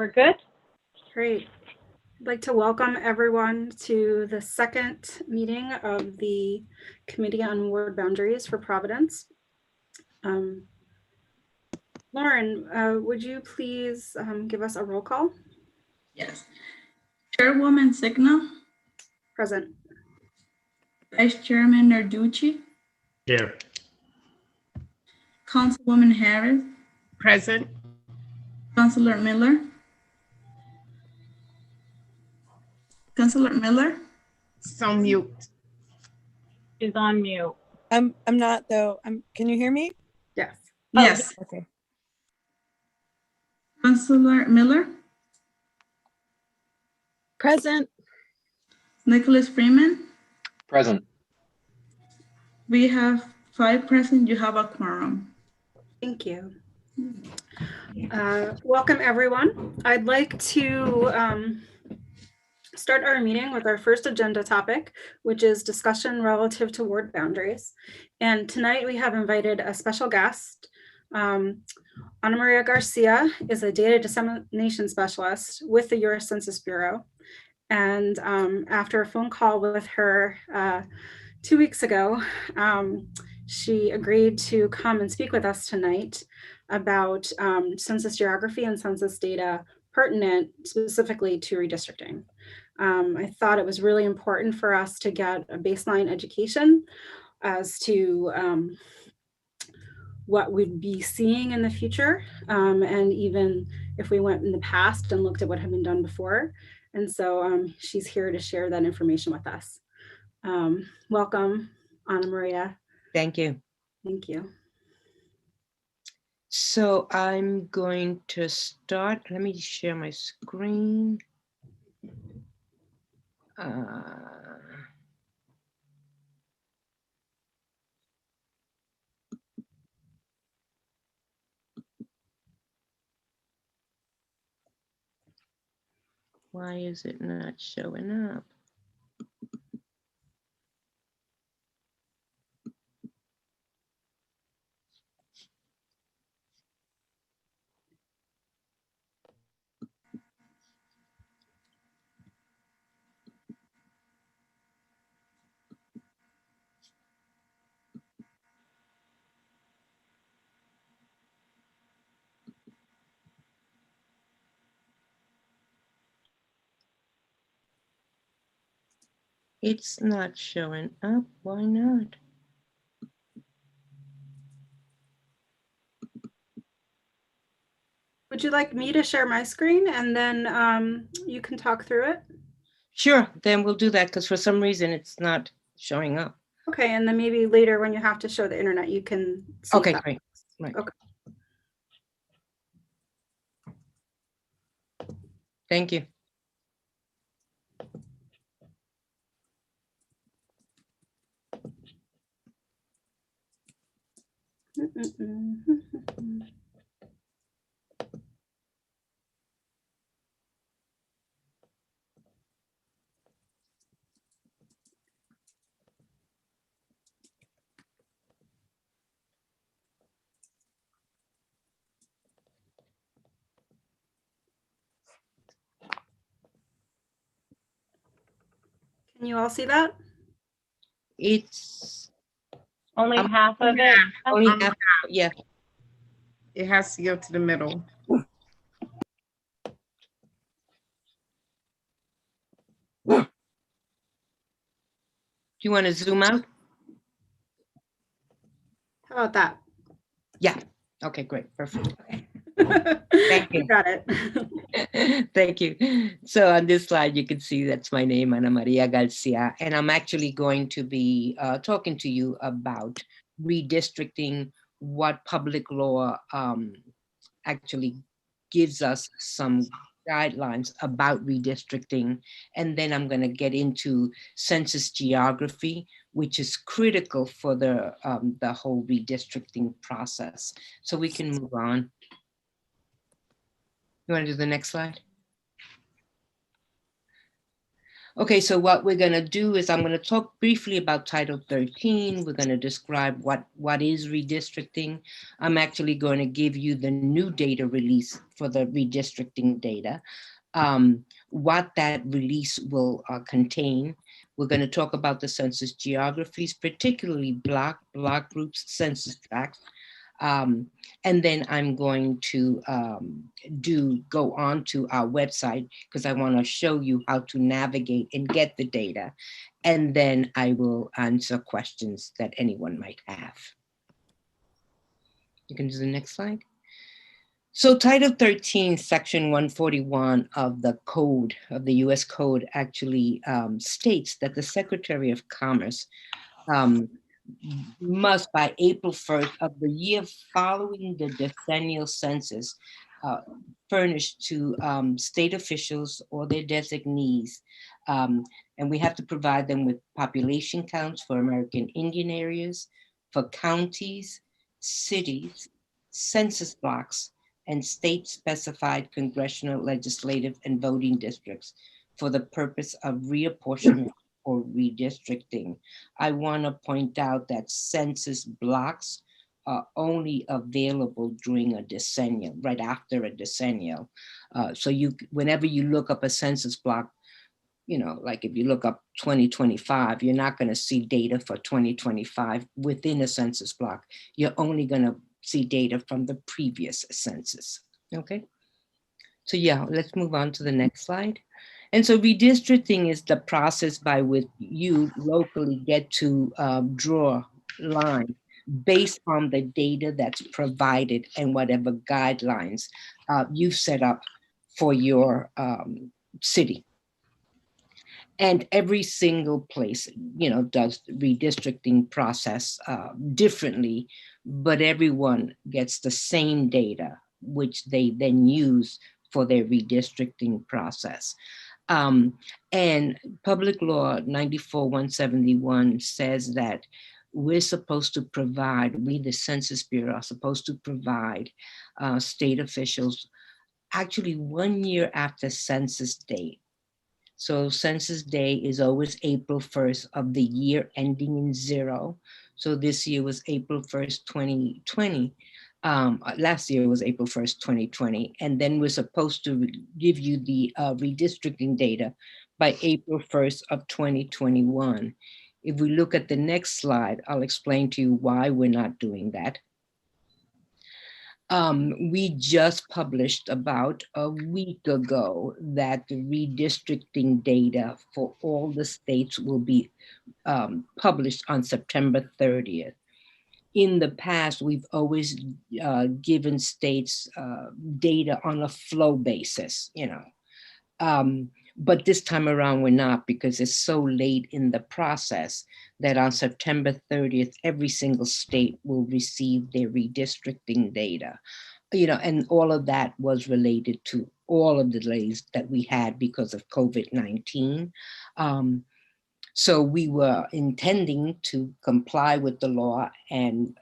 We're good? Great. I'd like to welcome everyone to the second meeting of the Committee on Ward Boundaries for Providence. Lauren, would you please give us a roll call? Yes. Chairwoman Signa. Present. Vice Chairman Narducci. Here. Councilwoman Harris. Present. Councilor Miller. Councilor Miller. So mute. She's on mute. I'm not though. Can you hear me? Yes. Yes. Okay. Councilor Miller. Present. Nicholas Freeman. Present. We have 5 present. You have a quorum. Thank you. Welcome, everyone. I'd like to start our meeting with our first agenda topic, which is discussion relative to ward boundaries. And tonight we have invited a special guest. Ana Maria Garcia is a data dissemination specialist with the U.S. Census Bureau. And after a phone call with her 2 weeks ago, she agreed to come and speak with us tonight about census geography and census data pertinent specifically to redistricting. I thought it was really important for us to get a baseline education as to what we'd be seeing in the future, and even if we went in the past and looked at what had been done before. And so she's here to share that information with us. Welcome, Ana Maria. Thank you. Thank you. So I'm going to start. Let me share my screen. Why is it not showing up? It's not showing up. Why not? Would you like me to share my screen and then you can talk through it? Sure, then we'll do that because for some reason it's not showing up. Okay, and then maybe later when you have to show the internet, you can see Okay, that. great. Right. Okay. Thank you. Can you all see that? It's Only half of it. only half. Yeah. It has to go to the middle. Do you want to zoom out? How about that? Yeah. Okay, great. Perfect. Thank you. You got it. Thank you. So on this slide, you can see that's my name, Ana Maria Garcia, and I'm actually going to be talking to you about redistricting, what public law actually gives us some guidelines about redistricting. And then I'm going to get into census geography, which is critical for the whole redistricting process. So we can move on. You want to do the next slide? Okay, so what we're going to do is I'm going to talk briefly about Title 13. We're going to describe what is redistricting. I'm actually going to give you the new data release for the redistricting data, what that release will contain. We're going to talk about the census geographies, particularly block groups, census tracts. And then I'm going to go on to our website because I want to show you how to navigate and get the data. And then I will answer questions that anyone might have. You can do the next slide. So Title 13, Section 141 of the Code, of the US Code, actually states that the Secretary of Commerce must, by April 1st of the year following the decennial census, furnish to state officials or their designees, and we have to provide them with population counts for American Indian areas, for counties, cities, census blocks, and state-specified congressional, legislative, and voting districts for the purpose of reapportionment or redistricting. I want to point out that census blocks are only available during a decennial, right after a decennial. So whenever you look up a census block, you know, like if you look up 2025, you're not going to see data for 2025 within a census block. You're only going to see data from the previous census. Okay. So yeah, let's move on to the next slide. And so redistricting is the process by which you locally get to draw lines based on the data that's provided and whatever guidelines you've set up for your city. And every single place, you know, does redistricting process differently, but everyone gets the same data, which they then use for their redistricting process. And Public Law 94-171 says that we're supposed to provide, we the Census Bureau are supposed to provide state officials actually 1 year after census date. So census day is always April 1st of the year ending in 0. So this year was April 1st, 2020. Last year was April 1st, 2020. And then we're supposed to give you the redistricting data by April 1st of 2021. If we look at the next slide, I'll explain to you why we're not doing that. We just published about a week ago that the redistricting data for all the states will be published on September 30th. In the past, we've always given states data on a flow basis, you know. But this time around, we're not, because it's so late in the process that on September 30th, every single state will receive their redistricting data. You know, and all of that was related to all of the delays that we had because of COVID-19. So we were intending to comply with the law and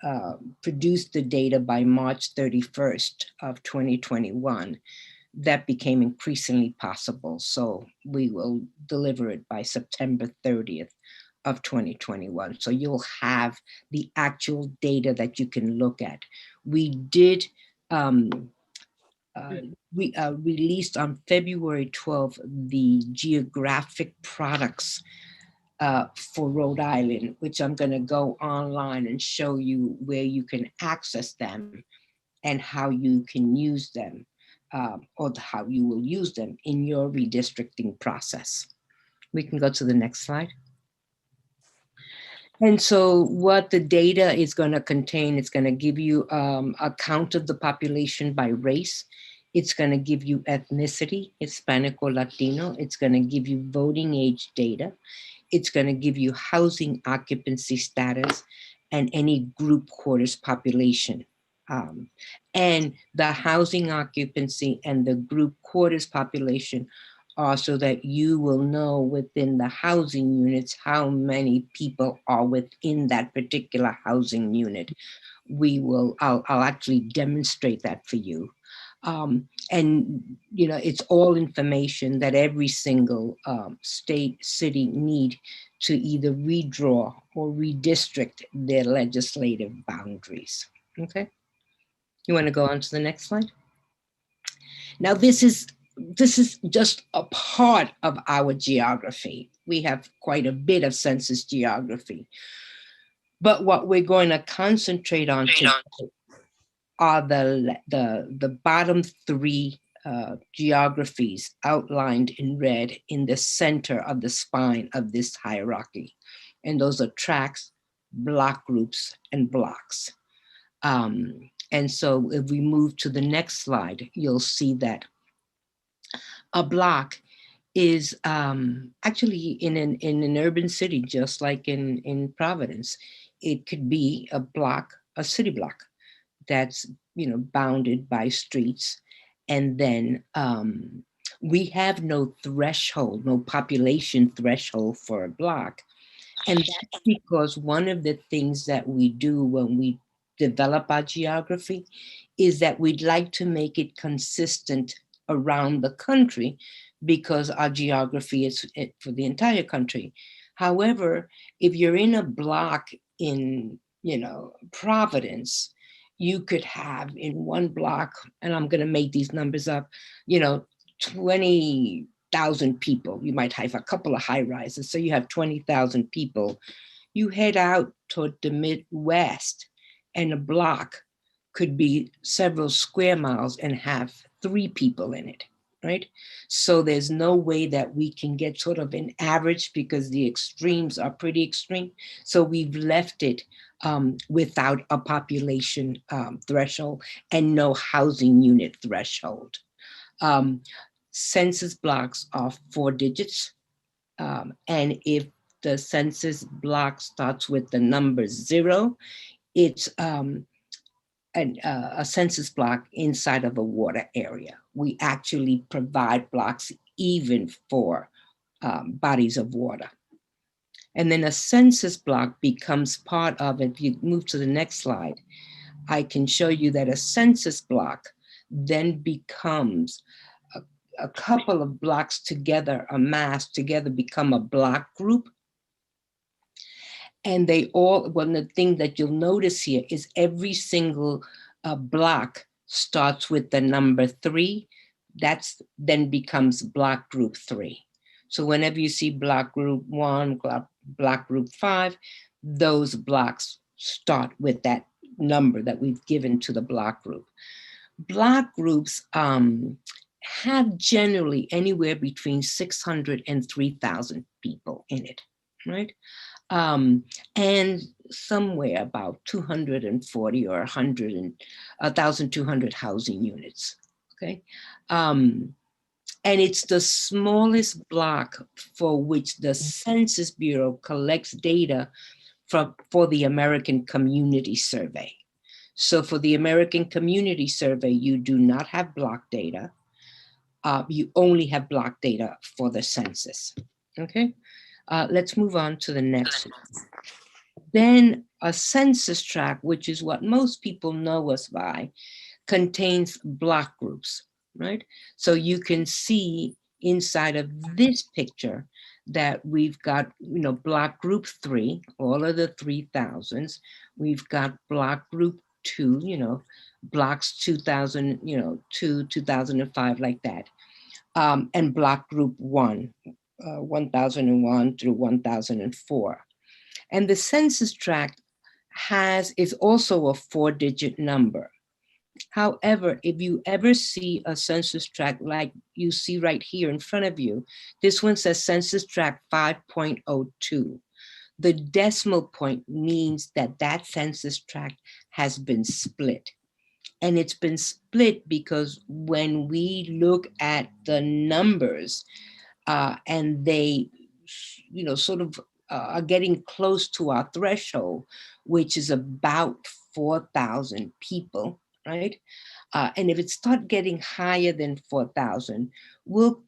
produce the data by March 31st of 2021. That became increasingly possible. So we will deliver it by September 30th of 2021. So you'll have the actual data that you can look at. We did released on February 12th the geographic products for Rhode Island, which I'm going to go online and show you where you can access them and how you can use them, or how you will use them in your redistricting process. We can go to the next slide. And so what the data is going to contain, it's going to give you a count of the population by race. It's going to give you ethnicity, Hispanic or Latino. It's going to give you voting age data. It's going to give you housing occupancy status and any group quarters population. And the housing occupancy and the group quarters population are so that you will know within the housing units how many people are within that particular housing unit. I'll actually demonstrate that for you. And, it's all information that every single state, city need to either redraw or redistrict their legislative boundaries. Okay. You want to go on to the next slide? Now, this is just a part of our geography. We have quite a bit of census geography. But what we're going to concentrate on today are the bottom three geographies outlined in red in the center of the spine of this hierarchy. And those are tracts, block groups, and blocks. And so if we move to the next slide, you'll see that a block is actually in an urban city, just like in Providence. It could be a block, a city block that's bounded by streets. And then we have no threshold, no population threshold for a block. And that's because one of the things that we do when we develop our geography is that we'd like to make it consistent around the country because our geography is for the entire country. However, if you're in a block in, Providence, you could have in one block, and I'm going to make these numbers up, 20,000 people. You might have a couple of high rises. So you have 20,000 people. You head out toward the Midwest, and a block could be several square miles and have 3 people in it, right? So there's no way that we can get sort of an average because the extremes are pretty extreme. So we've left it without a population threshold and no housing unit threshold. Census blocks are 4 digits. And if the census block starts with the number 0, it's a census block inside of a water area. We actually provide blocks even for bodies of water. And then a census block becomes part of, if you move to the next slide, I can show you that a census block then becomes a couple of blocks together, amassed together, become a block group. And they all, one of the things that you'll notice here is every single block starts with the number 3. That's then becomes block group 3. So whenever you see block group 1, block group 5, those blocks start with that number that we've given to the block group. Block groups have generally anywhere between 600 and 3,000 people in it, right? And somewhere about 240 or 1,200 housing units, okay? And it's the smallest block for which the Census Bureau collects data for the American Community Survey. So for the American Community Survey, you do not have block data. You only have block data for the census, okay? Let's move on to the next one. Then a census tract, which is what most people know us by, contains block groups, right? So you can see inside of this picture that we've got, block group 3, all of the 3,000s. We've got block group 2, blocks 2000, 2005, like that. And block group 1, 1001 through 1004. And the census tract is also a 4-digit number. However, if you ever see a census tract like you see right here in front of you, this one says census tract 5.02. The decimal point means that that census tract has been split. And it's been split because when we look at the numbers and they, sort of are getting close to our threshold, which is about 4,000 people, right? And if it starts getting higher than 4,000, we'll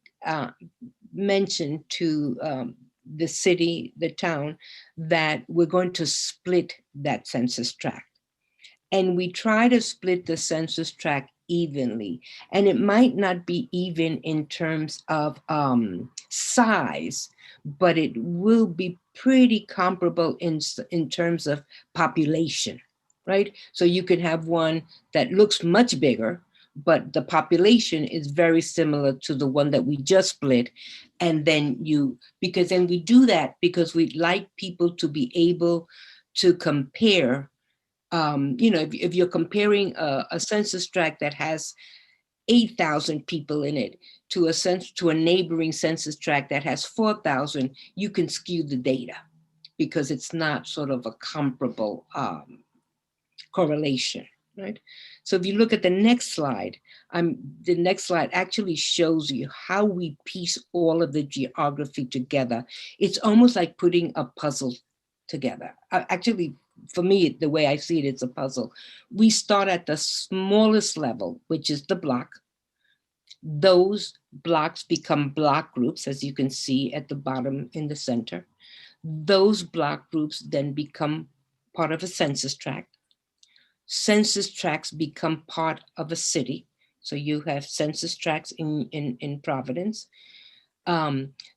mention to the city, the town, that we're going to split that census tract. And we try to split the census tract evenly. And it might not be even in terms of size, but it will be pretty comparable in terms of population, right? So you can have one that looks much bigger, but the population is very similar to the one that we just split. And then because then we do that because we'd like people to be able to compare. If you're comparing a census tract that has 8,000 people in it to a neighboring census tract that has 4,000, you can skew the data because it's not sort of a comparable correlation, right? So if you look at the next slide, the next slide actually shows you how we piece all of the geography together. It's almost like putting a puzzle together. Actually, for me, the way I see it, it's a puzzle. We start at the smallest level, which is the block. Those blocks become block groups, as you can see at the bottom in the center. Those block groups then become part of a census tract. Census tracts become part of a city. So you have census tracts in Providence.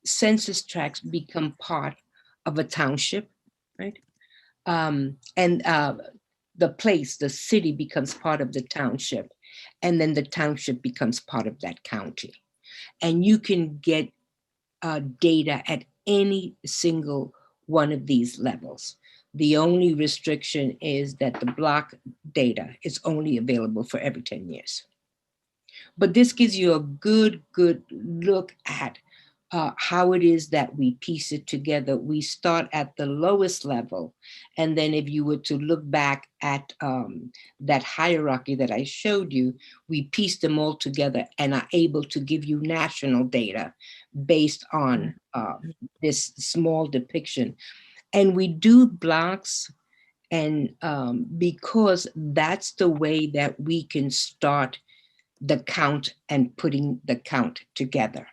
Census tracts become part of a township, right? The city becomes part of the township, and then the township becomes part of that county. And you can get data at any single one of these levels. The only restriction is that the block data is only available for every 10 years. But this gives you a good look at how it is that we piece it together. We start at the lowest level. And then if you were to look back at that hierarchy that I showed you, we piece them all together and are able to give you national data based on this small depiction. And we do blocks and because that's the way that we can start the count and putting the count together.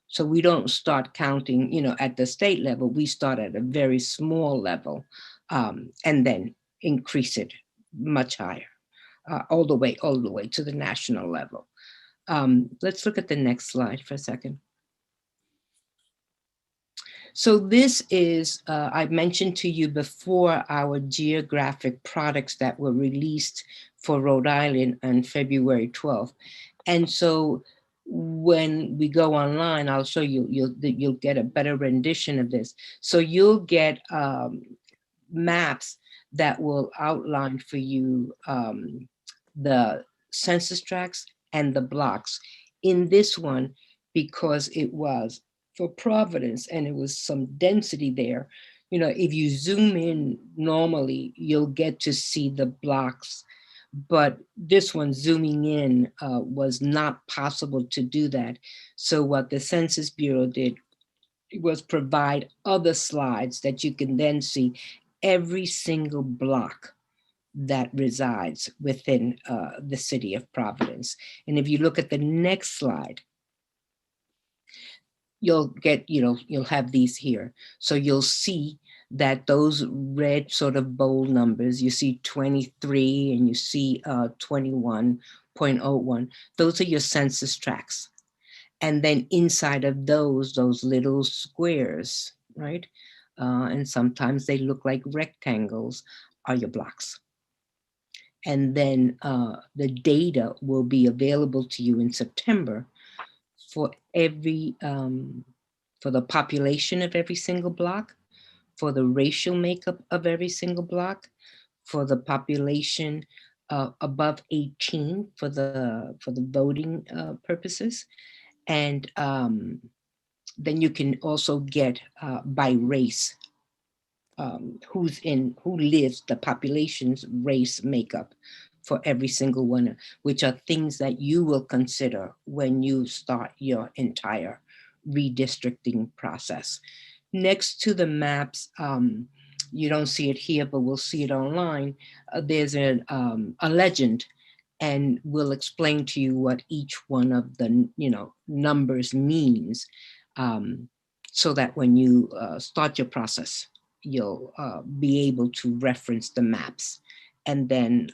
So we don't start counting, at the state level. We start at a very small level and then increase it much higher, all the way to the national level. Let's look at the next slide for a second. So this is, I mentioned to you before, our geographic products that were released for Rhode Island on February 12th. And so when we go online, I'll show you, you'll get a better rendition of this. So you'll get maps that will outline for you the census tracts and the blocks. In this one, because it was for Providence and it was some density there, if you zoom in normally, you'll get to see the blocks. But this one, zooming in, was not possible to do that. So what the Census Bureau did was provide other slides that you can then see every single block that resides within the city of Providence. And if you look at the next slide, you'll get, you'll have these here. So you'll see that those red sort of bold numbers, you see 23 and you see 21.01, those are your census tracts. And then inside of those little squares, right? And sometimes they look like rectangles, are your blocks. And then the data will be available to you in September for every, for the population of every single block, for the racial makeup of every single block, for the population above 18 for the voting purposes. And then you can also get by race, who lives, the population's race makeup for every single one, which are things that you will consider when you start your entire redistricting process. Next to the maps, you don't see it here, but we'll see it online. There's a legend, and we'll explain to you what each one of the numbers means, so that when you start your process, you'll be able to reference the maps and then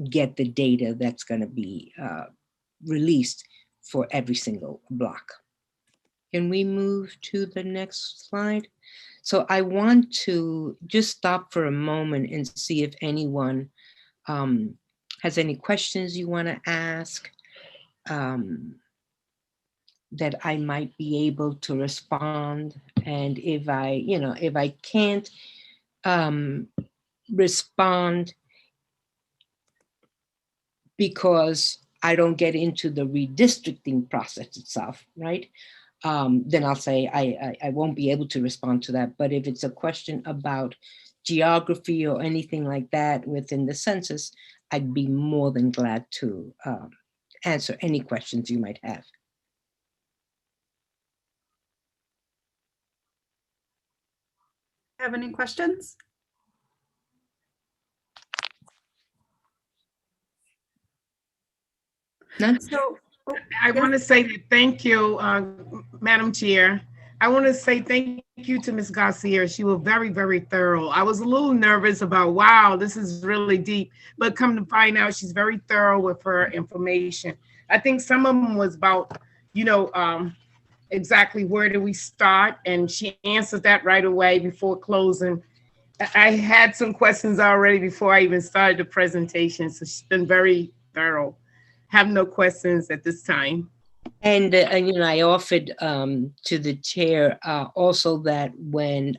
get the data that's going to be released for every single block. Can we move to the next slide? So I want to just stop for a moment and see if anyone has any questions you want to ask that I might be able to respond. And if I can't respond because I don't get into the redistricting process itself, right? Then I'll say I won't be able to respond to that. But if it's a question about geography or anything like that within the census, I'd be more than glad to answer any questions you might have. Have any questions? None? So, I want to say that thank you, Madam Chair. I want to say thank you to Ms. Garcia. She was very, very thorough. I was a little nervous about, wow, this is really deep, but come to find out she's very thorough with her information. I think some of them was about, exactly where do we start? And she answered that right away before closing. I had some questions already before I even started the presentation, so she's been very thorough. Have no questions at this time. And I offered to the chair also that when,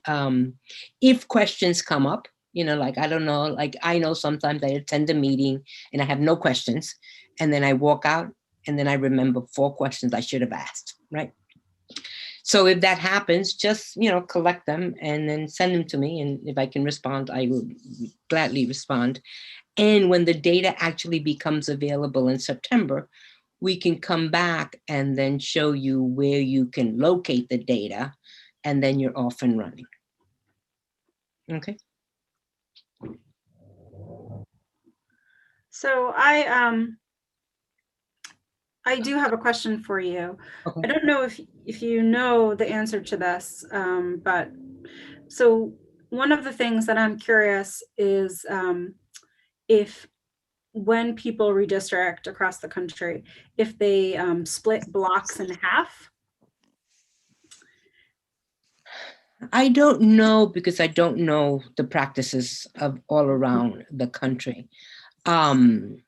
if questions come up, like, I don't know, like I know sometimes I attend a meeting and I have no questions, and then I walk out and then I remember 4 questions I should have asked, right? So if that happens, just, collect them and then send them to me. And if I can respond, I will gladly respond. And when the data actually becomes available in September, we can come back and then show you where you can locate the data, and then you're off and running. Okay. So I do have a question for you. Okay. I don't know if you know the answer to this, but so one of the things that I'm curious is if when people redistrict across the country, if they split blocks in half. I don't know, because I don't know the practices of all around the country. And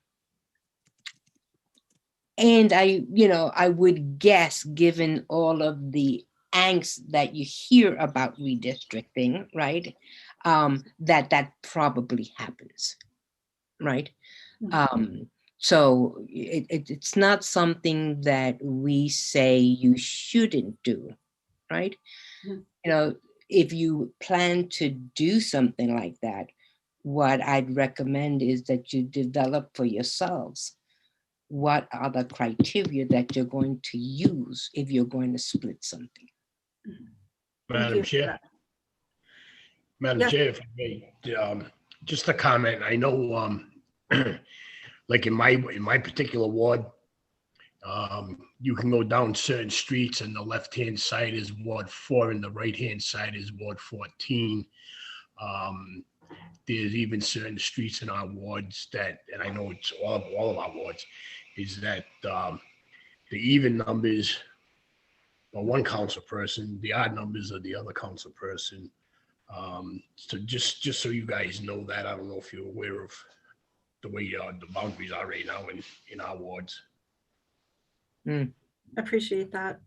I would guess, given all of the angst that you hear about redistricting, right, that probably happens, right? So it's not something that we say you shouldn't do, right? If you plan to do something like that, what I'd recommend is that you develop for yourselves what are the criteria that you're going to use if you're going to split something. Madam Chair. Madam Yes. Chair, if I may, just a comment. I know, like in my particular ward, you can go down certain streets, and the left-hand side is Ward 4 and the right-hand side is Ward 14. There's even certain streets in our wards that, and I know it's all of our wards, is that the even numbers are one council person, the odd numbers are the other council person. So just so you guys know that, I don't know if you're aware of the way the boundaries are right now in our wards. Appreciate that.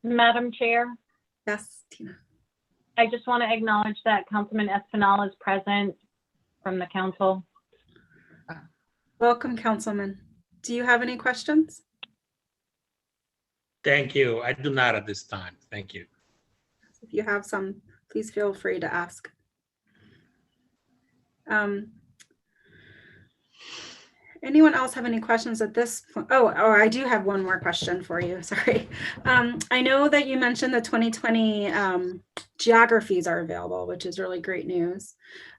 Madam Chair, Yes, Tina. I just want to acknowledge that Councilman Espinal is present from the council. Welcome, Councilman. Do you have any questions? Thank you. I do not at this time. Thank you. If you have some, please feel free to ask. Anyone else have any questions at this point? Oh, I do have one more question for you. Sorry. I know that you mentioned the 2020 geographies are available, which is really great news.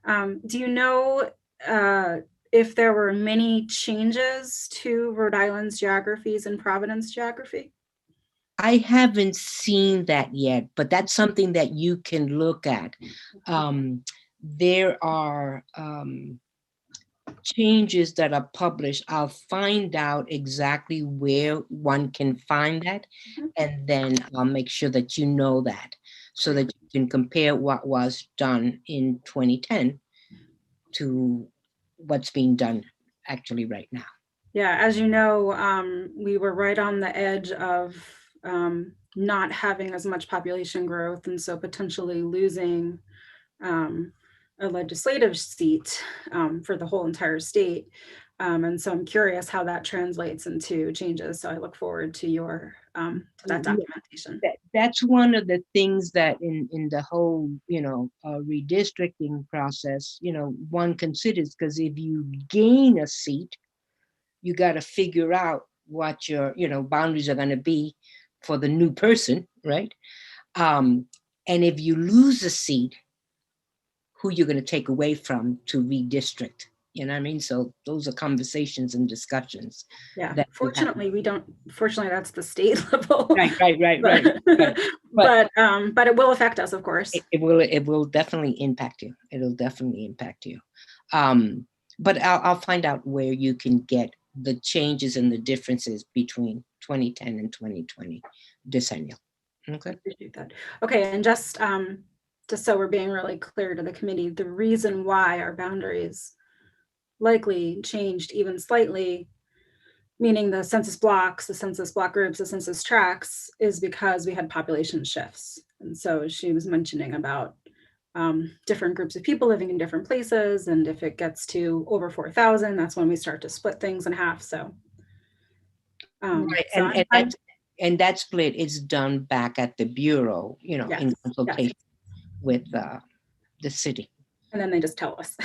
Do you know if there were many changes to Rhode Island's geographies and Providence geography? I haven't seen that yet, but that's something that you can look at. there are changes that are published. I'll find out exactly where one can find that, and then I'll make sure that you know that, so that you can compare what was done in 2010 to what's being done actually right now. Yeah, as you know, we were right on the edge of not having as much population growth, and so potentially losing a legislative seat for the whole entire state. And so I'm curious how that translates into changes. So I look forward to your that documentation. That's one of the things that in the whole, redistricting process, one considers, because if you gain a seat, you got to figure out what your, boundaries are going to be for the new person, right? And if you lose a seat, who you're going to take away from to redistrict, you know what I mean? So those are conversations and discussions. Yeah, that fortunately we don't, fortunately that's the state level. Right. But it will affect us, of course. It will definitely impact you. It'll definitely impact you. But I'll find out where you can get the changes and the differences between 2010 and 2020 decennial. Okay. Appreciate that. Okay, and just so we're being really clear to the committee, the reason why our boundaries likely changed even slightly, meaning the census blocks, the census block groups, the census tracts, is because we had population shifts. And so she was mentioning about different groups of people living in different places. And if it gets to over 4,000, that's when we start to split things in half. So, right. so and that split is done back at the Bureau, yes, in consultation yes. with the city. And then they just tell us.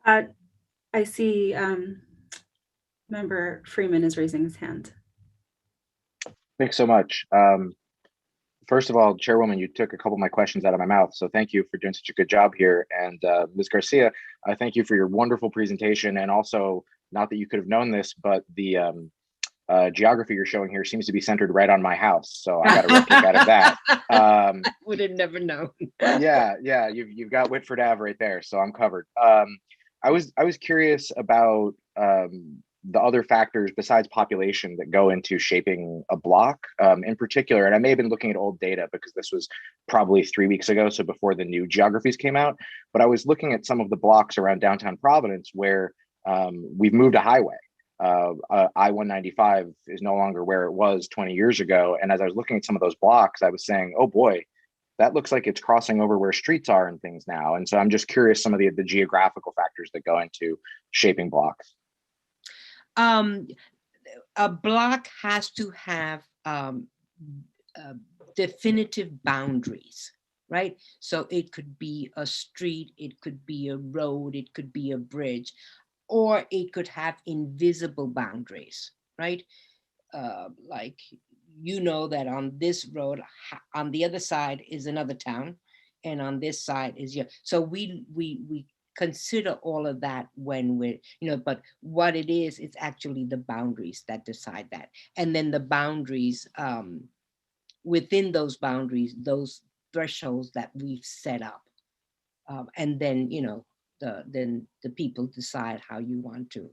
I see Member Freeman is raising his hand. Thanks so much. First of all, Chairwoman, you took a couple of my questions out of my mouth, so thank you for doing such a good job here. And Ms. Garcia, I thank you for your wonderful presentation, and also, not that you could have known this, but the geography you're showing here seems to be centered right on my house, so I got a real kick out of that. Would have never known. Yeah, you've got Whitford Ave right there, so I'm covered. I was curious about the other factors besides population that go into shaping a block in particular. And I may have been looking at old data because this was probably 3 weeks ago, so before the new geographies came out. But I was looking at some of the blocks around downtown Providence where we've moved a highway. I-195 is no longer where it was 20 years ago. And as I was looking at some of those blocks, I was saying, oh boy, that looks like it's crossing over where streets are and things now. And so I'm just curious some of the geographical factors that go into shaping blocks. A block has to have definitive boundaries, right? So it could be a street, it could be a road, it could be a bridge, or it could have invisible boundaries, right? Like, that on this road, on the other side is another town, and on this side is your. So we consider all of that when we're, but what it is, it's actually the boundaries that decide that. And then the boundaries, within those boundaries, those thresholds that we've set up. And then, then the people decide how you want to,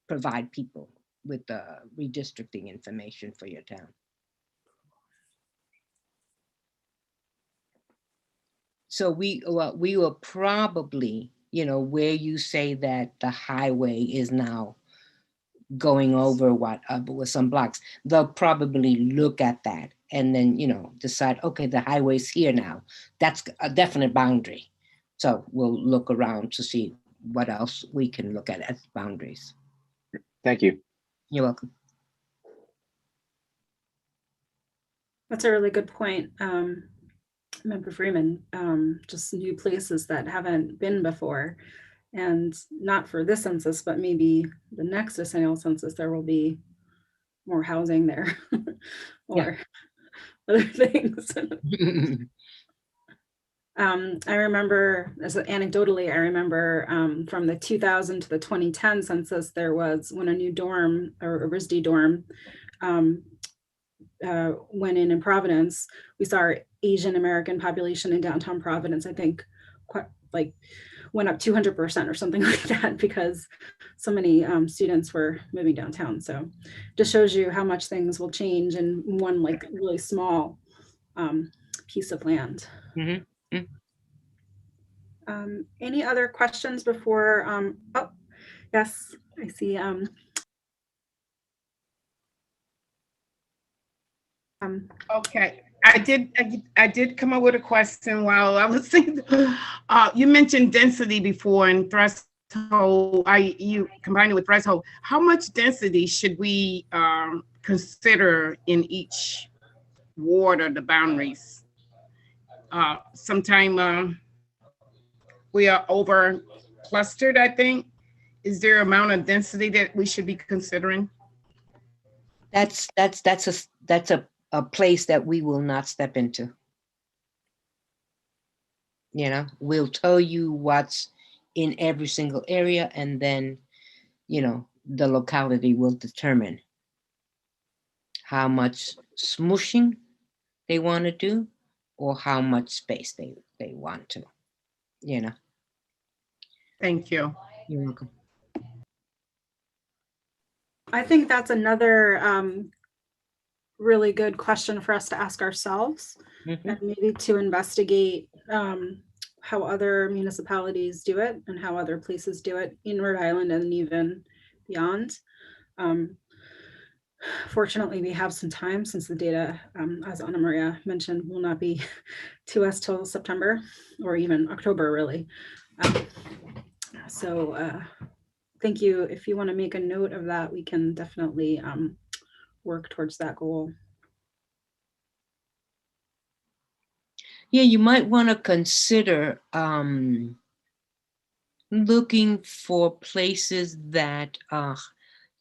provide people with the redistricting information for your town. So we will probably, where you say that the highway is now going over with some blocks, they'll probably look at that and then, decide, okay, the highway's here now. That's a definite boundary. So we'll look around to see what else we can look at as boundaries. Thank you. You're welcome. That's a really good point. Member Freeman, just new places that haven't been before, and not for this census, but maybe the next decennial census, there will be more housing there or other things. I remember, anecdotally, I remember from the 2000 to the 2010 census, there was when a new dorm or a RISD dorm went in Providence, we saw our Asian American population in downtown Providence, I think, quite like went up 200% or something like that, because so many students were moving downtown. So just shows you how much things will change in one like really small piece of land. Any other questions before? Oh, yes, I see. Okay, I did come up with a question while I was thinking. You mentioned density before and threshold. You combined it with threshold. How much density should we consider in each ward or the boundaries? Sometime we are over clustered, I think. Is there amount of density that we should be considering? That's a place that we will not step into. You know, we'll tell you what's in every single area, and then, you know, the locality will determine how much smooshing they want to do or how much space they want to, you know. Thank you. You're welcome. I think that's another really good question for us to ask ourselves, and maybe to investigate how other municipalities do it and how other places do it in Rhode Island and even beyond. Fortunately, we have some time, since the data, as Anna Maria mentioned, will not be to us till September or even October, really. So thank you. If you want to make a note of that, we can definitely work towards that goal. Yeah, you might want to consider looking for places that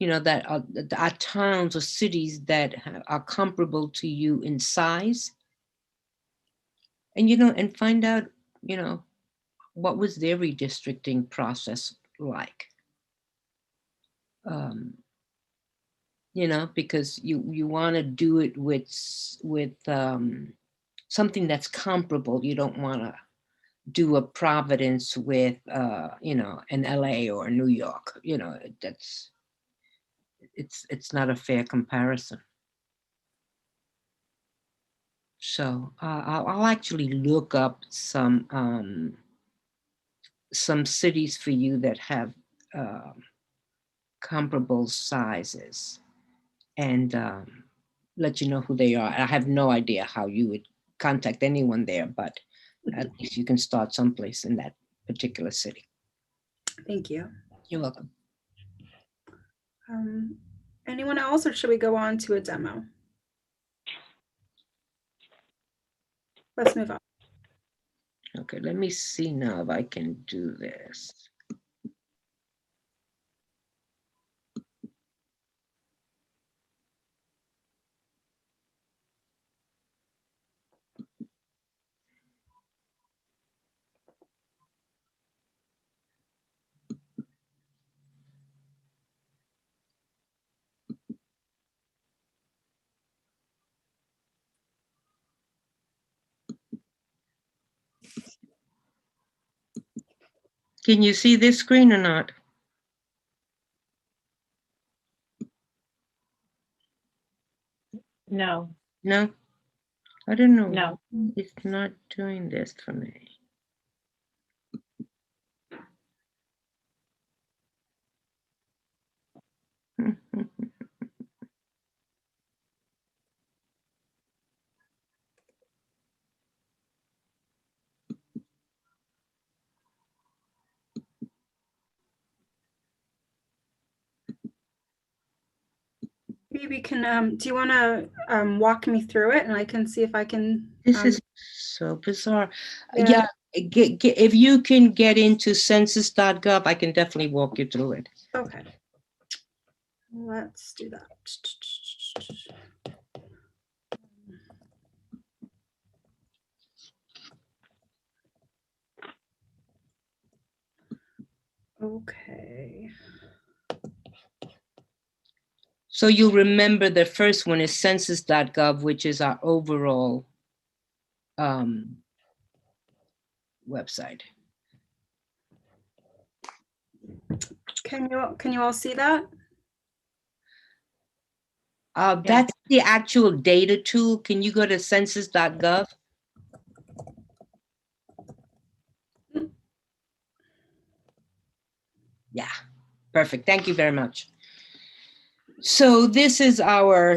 you know, that are towns or cities that are comparable to you in size, and, you know, and find out, you know, what was their redistricting process like. You know, because you want to do it with something that's comparable. You don't want to do a Providence with you know, an LA or New York. You know, that's it's not a fair comparison. So I'll actually look up some cities for you that have comparable sizes, and let you know who they are. I have no idea how you would contact anyone there, but at least you can start someplace in that particular city. Thank you. You're welcome. Anyone else, or should we go on to a demo? Let's move on. Okay, let me see now if I can do this. Can you see this screen or not? No. No? I don't know. No. It's not doing this for me. Maybe we can, do you want to walk me through it, and I can see if I can? This is so bizarre. Yeah. If you can get into census.gov, I can definitely walk you through it. Okay. Let's do that. Okay. So you'll remember the first one is census.gov, which is our overall website. Can you all see that? That's the actual data tool. Can you go to census.gov? Yeah, perfect. Thank you very much. So this is our,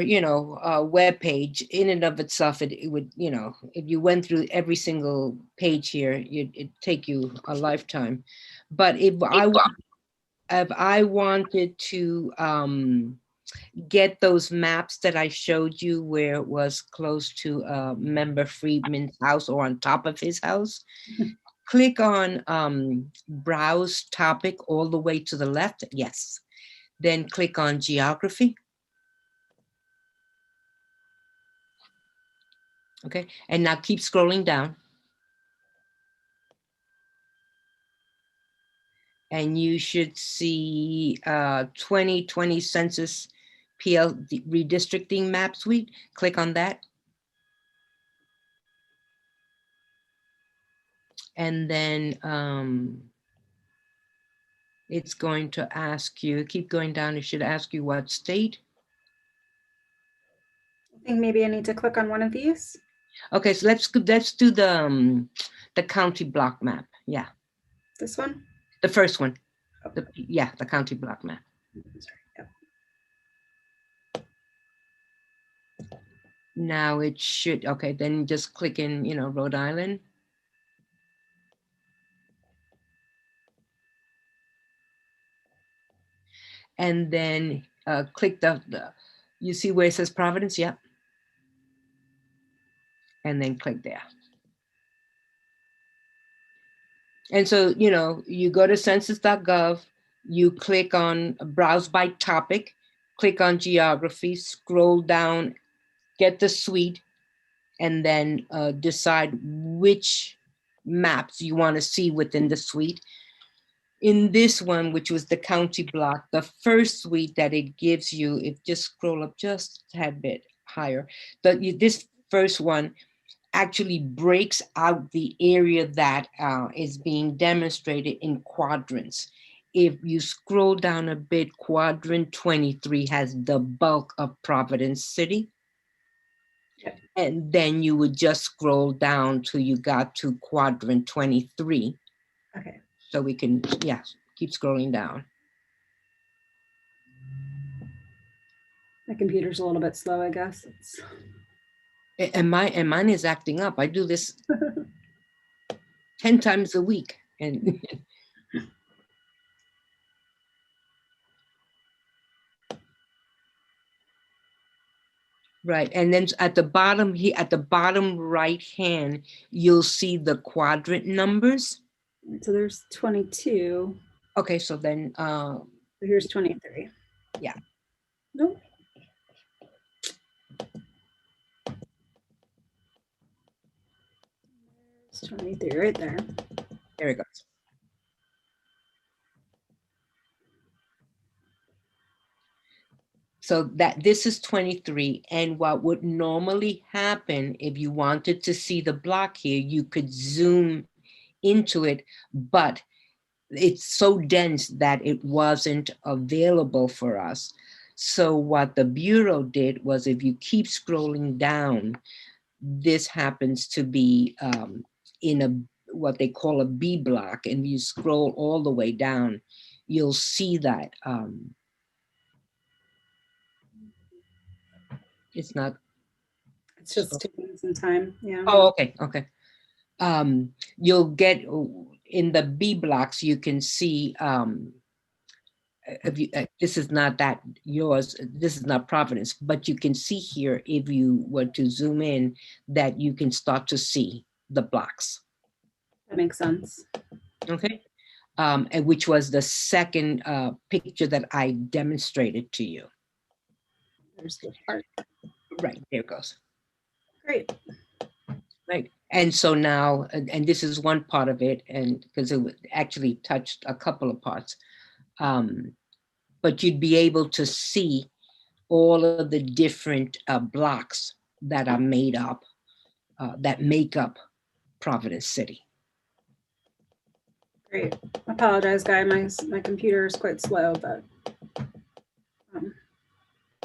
web page. In and of itself, it would, if you went through every single page here, it'd take you a lifetime. But if I wanted to get those maps that I showed you where it was close to Member Friedman's house or on top of his house, click on browse topic all the way to the left. Yes. Then click on geography. Okay, and now keep scrolling down. And you should see 2020 Census PL Redistricting Map Suite. Click on that. And then it's going to ask you, keep going down, it should ask you what state. I think maybe I need to click on one of these. Okay, so let's do the county block map. Yeah. This one? The first one. The county block map. Sorry. Yep. Now it should, okay, then just click in, Rhode Island. And then click you see where it says Providence? Yep. And then click there. And so, you go to census.gov, you click on browse by topic, click on geography, scroll down, get the suite, and then decide which maps you want to see within the suite. In this one, which was the county block, the first suite that it gives you, if just scroll up just a tad bit higher, this first one actually breaks out the area that is being demonstrated in quadrants. If you scroll down a bit, quadrant 23 has the bulk of Providence City. Yep. And then you would just scroll down till you got to quadrant 23. Okay. So we can, keep scrolling down. My computer's a little bit slow, I guess. And mine is acting up. I do this 10 times a week. And right. And then at the bottom here, at the bottom right hand, you'll see the quadrant numbers. So there's 22. Okay, so then Here's 23. Yeah. Nope. It's 23 right there. There it goes. So this is 23. And what would normally happen if you wanted to see the block here, you could zoom into it, but it's so dense that it wasn't available for us. So what the Bureau did was, if you keep scrolling down, this happens to be in what they call a B block, and you scroll all the way down, you'll see that it's not. It's just taking some time. Yeah. Oh, okay. You'll get in the B blocks, you can see this is not that yours, this is not Providence, but you can see here, if you were to zoom in, that you can start to see the blocks. That makes sense. Okay. And which was the second picture that I demonstrated to you. There's the part. Right, there it goes. Great. Right. And so now, and this is one part of it, and because it actually touched a couple of parts, but you'd be able to see all of the different blocks that are made up, that make up Providence City. Great. Apologize, Guy. My computer is quite slow, but.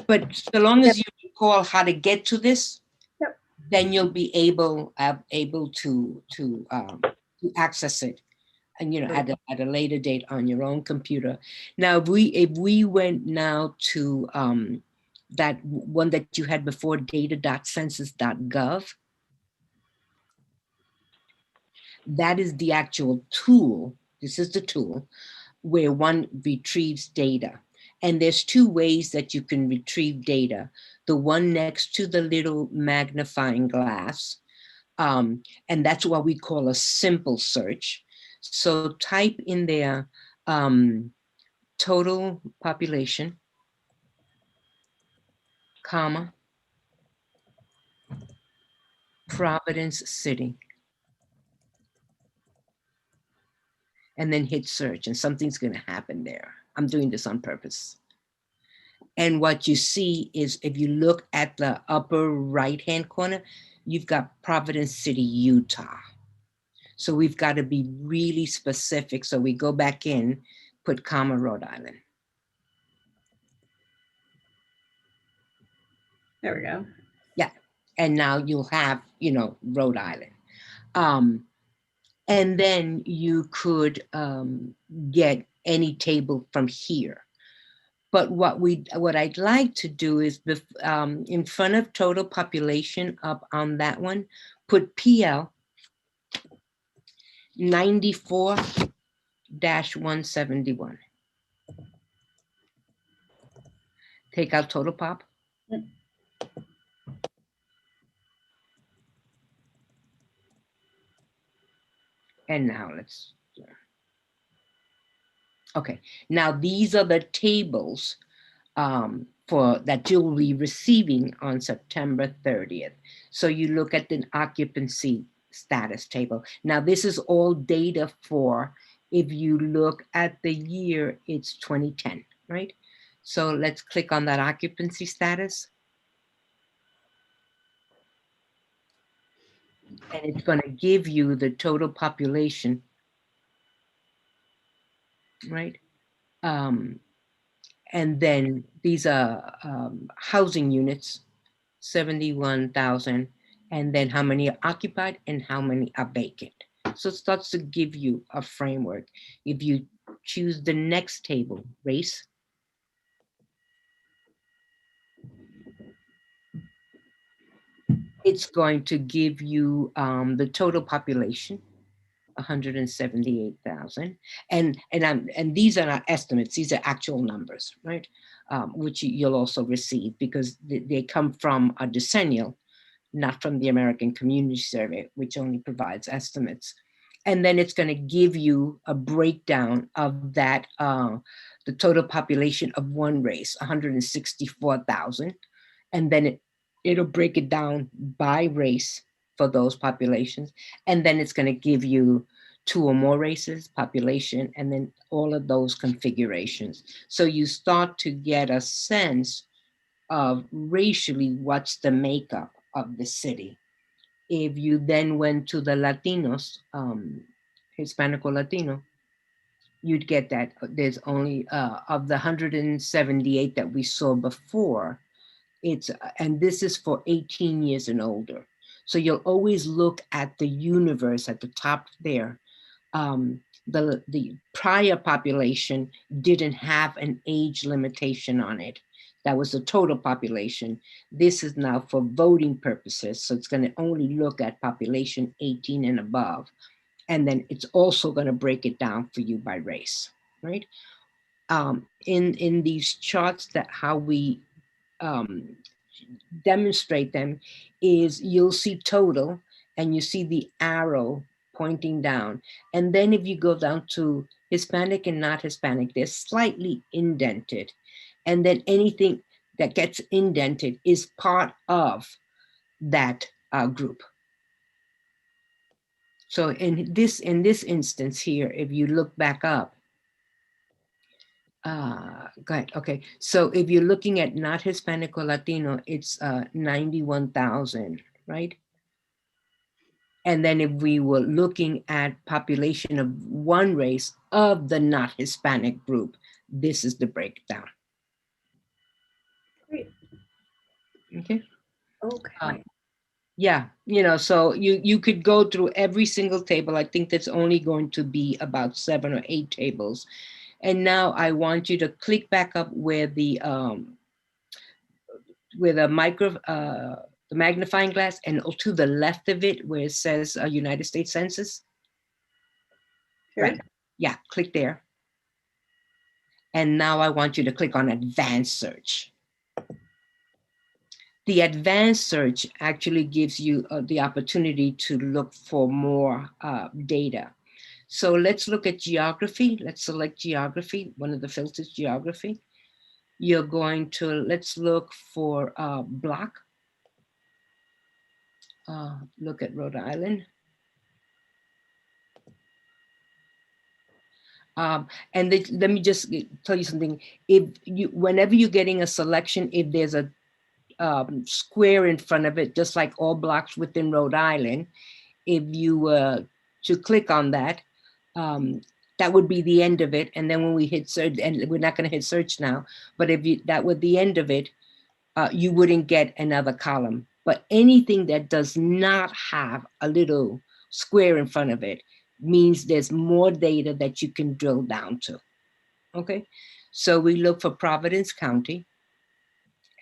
But so long as you recall how to get to this, Yep. then you'll be able to access it, and at a later date on your own computer. Now, if we went now to that one that you had before, data.census.gov, that is the actual tool. This is the tool where one retrieves data. And there's two ways that you can retrieve data. The one next to the little magnifying glass, and that's what we call a simple search. So type in there total population, comma, Providence City, and then hit search, and something's going to happen there. I'm doing this on purpose. And what you see is, if you look at the upper right-hand corner, you've got Providence City, Utah. So we've got to be really specific. So we go back in, put comma, Rhode Island. There we go. Yeah. And now you'll have, Rhode Island. And then you could get any table from here. But what I'd like to do is, in front of total population up on that one, put PL 94-171. Take out total pop. And now okay. Now these are the tables for that you'll be receiving on September 30th. So you look at the occupancy status table. Now this is all data for, if you look at the year, it's 2010, right? So let's click on that occupancy status. And it's going to give you the total population, right? And then these are housing units, 71,000, and then how many are occupied and how many are vacant. So it starts to give you a framework. If you choose the next table, race, it's going to give you the total population, 178,000, and these are not estimates; these are actual numbers, right? Which you'll also receive because they come from a decennial, not from the American Community Survey, which only provides estimates. And then it's going to give you a breakdown of that, the total population of one race, 164,000, and then it'll break it down by race for those populations. And then it's going to give you two or more races, population, and then all of those configurations. So you start to get a sense of racially what's the makeup of the city. If you then went to the Latinos, Hispanic or Latino, you'd get that there's only of the 178 that we saw before, and this is for 18 years and older. So you'll always look at the universe at the top there. The prior population didn't have an age limitation on it. That was the total population. This is now for voting purposes. So it's going to only look at population 18 and above. And then it's also going to break it down for you by race, right? In these charts, that how we demonstrate them is you'll see total and you see the arrow pointing down. And then if you go down to Hispanic and not Hispanic, they're slightly indented. And then anything that gets indented is part of that group. So in this instance here, if you look back up, Go ahead. Okay. So if you're looking at not Hispanic or Latino, it's 91,000, right? And then if we were looking at population of one race of the not Hispanic group, this is the breakdown. Great. Okay. Okay. Yeah, so you could go through every single table. I think that's only going to be about 7 or 8 tables. And now I want you to click back up where the magnifying glass, and to the left of it where it says United States Census. Sure. Right. Yeah, click there. And now I want you to click on advanced search. The advanced search actually gives you the opportunity to look for more data. So let's look at geography. Let's select geography, one of the filters, geography. You're going to, let's look for block. Look at Rhode Island. And let me just tell you something. Whenever you're getting a selection, if there's a square in front of it, just like all blocks within Rhode Island, if you were to click on that, that would be the end of it. And then when we hit search, and we're not going to hit search now, but if that were the end of it, you wouldn't get another column. But anything that does not have a little square in front of it means there's more data that you can drill down to. Okay, so we look for Providence County,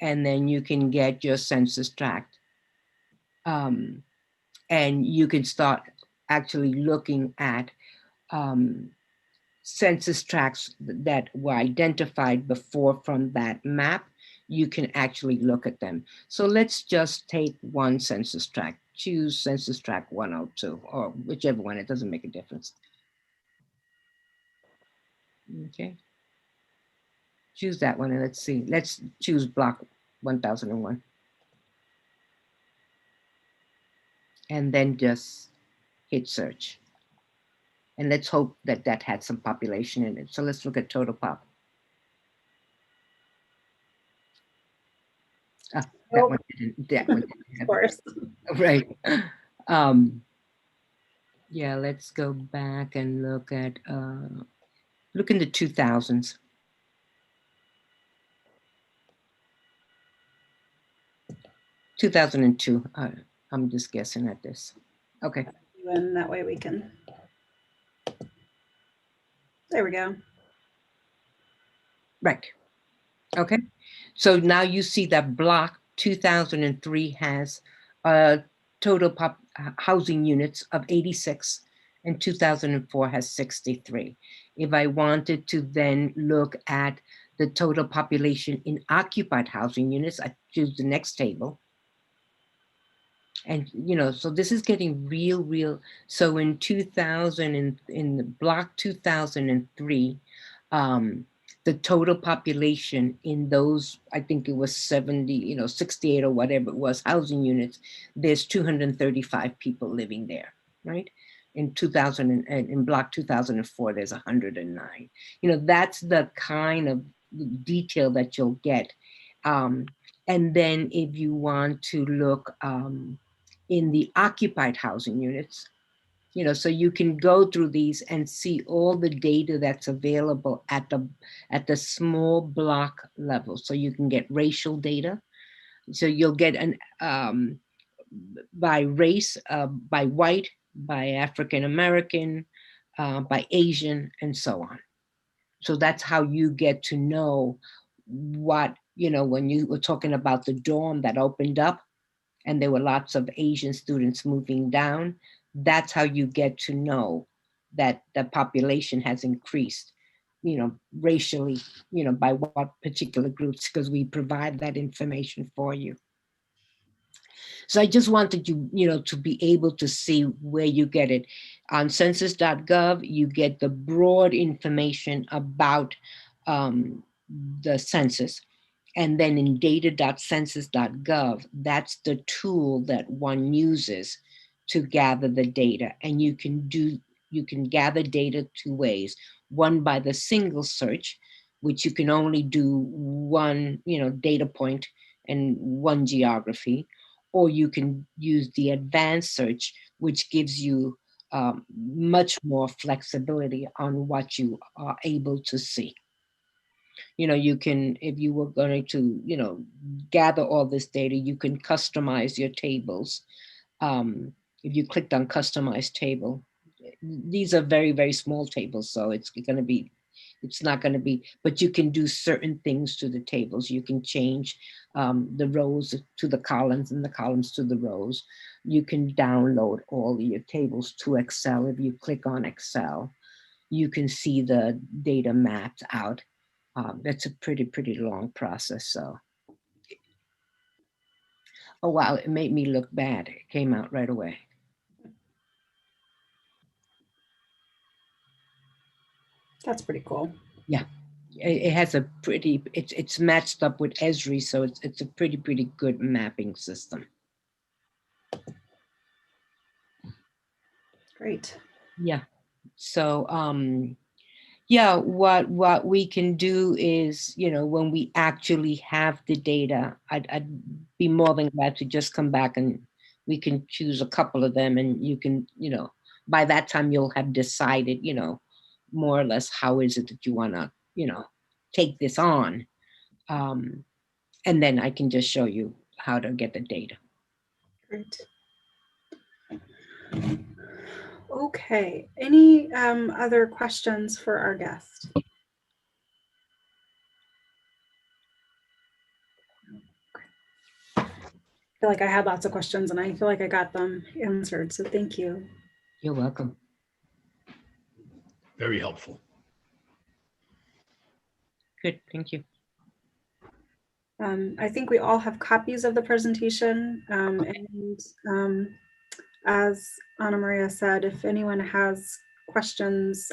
and then you can get your census tract. And you can start actually looking at census tracts that were identified before from that map. You can actually look at them. So let's just take one census tract, choose census tract 102, or whichever one, it doesn't make a difference. Okay. Choose that one, and let's see. Let's choose block 1001. And then just hit search. And let's hope that that had some population in it. So let's look at total pop. That one didn't Of course. right. Yeah, let's go back and look at look in the 2000s. 2002. I'm just guessing at this. Okay. And that way we can. There we go. Right. Okay. So now you see that block 2003 has total housing units of 86, and 2004 has 63. If I wanted to then look at the total population in occupied housing units, I choose the next table. And, so this is getting real. So in 2000, in block 2003, the total population in those, I think it was 70, 68 or whatever it was, housing units, there's 235 people living there, right? In 2000, in block 2004, there's 109. That's the kind of detail that you'll get. And then if you want to look in the occupied housing units, so you can go through these and see all the data that's available at the small block level. So you can get racial data. So you'll get an by race, by white, by African American, by Asian, and so on. So that's how you get to know what, when you were talking about the dorm that opened up, and there were lots of Asian students moving down, that's how you get to know that the population has increased, racially, by what particular groups, because we provide that information for you. So I just wanted you, to be able to see where you get it. On census.gov, you get the broad information about the census. And then in data.census.gov, that's the tool that one uses to gather the data. And you can gather data 2 ways. One, by the single search, which you can only do one, data point and one geography, or you can use the advanced search, which gives you much more flexibility on what you are able to see. You can, if you were going to, gather all this data, you can customize your tables. If you clicked on customize table, these are very, very small tables, so it's not going to be, but you can do certain things to the tables. You can change the rows to the columns and the columns to the rows. You can download all of your tables to Excel. If you click on Excel, you can see the data mapped out. That's a pretty long process. So, oh wow, it made me look bad. It came out right away. That's pretty cool. Yeah, it has a pretty, it's matched up with Esri, so it's a pretty good mapping system. Great. Yeah. So yeah, what we can do is, when we actually have the data, I'd be more than glad to just come back and we can choose a couple of them, and you can, by that time you'll have decided, more or less how is it that you want to, take this on. And then I can just show you how to get the data. Great. Okay, any other questions for our guest? I feel like I had lots of questions and I feel like I got them answered, so thank you. You're welcome. Very helpful. Good, thank you. I think we all have copies of the presentation, and as Anna Maria said, if anyone has questions,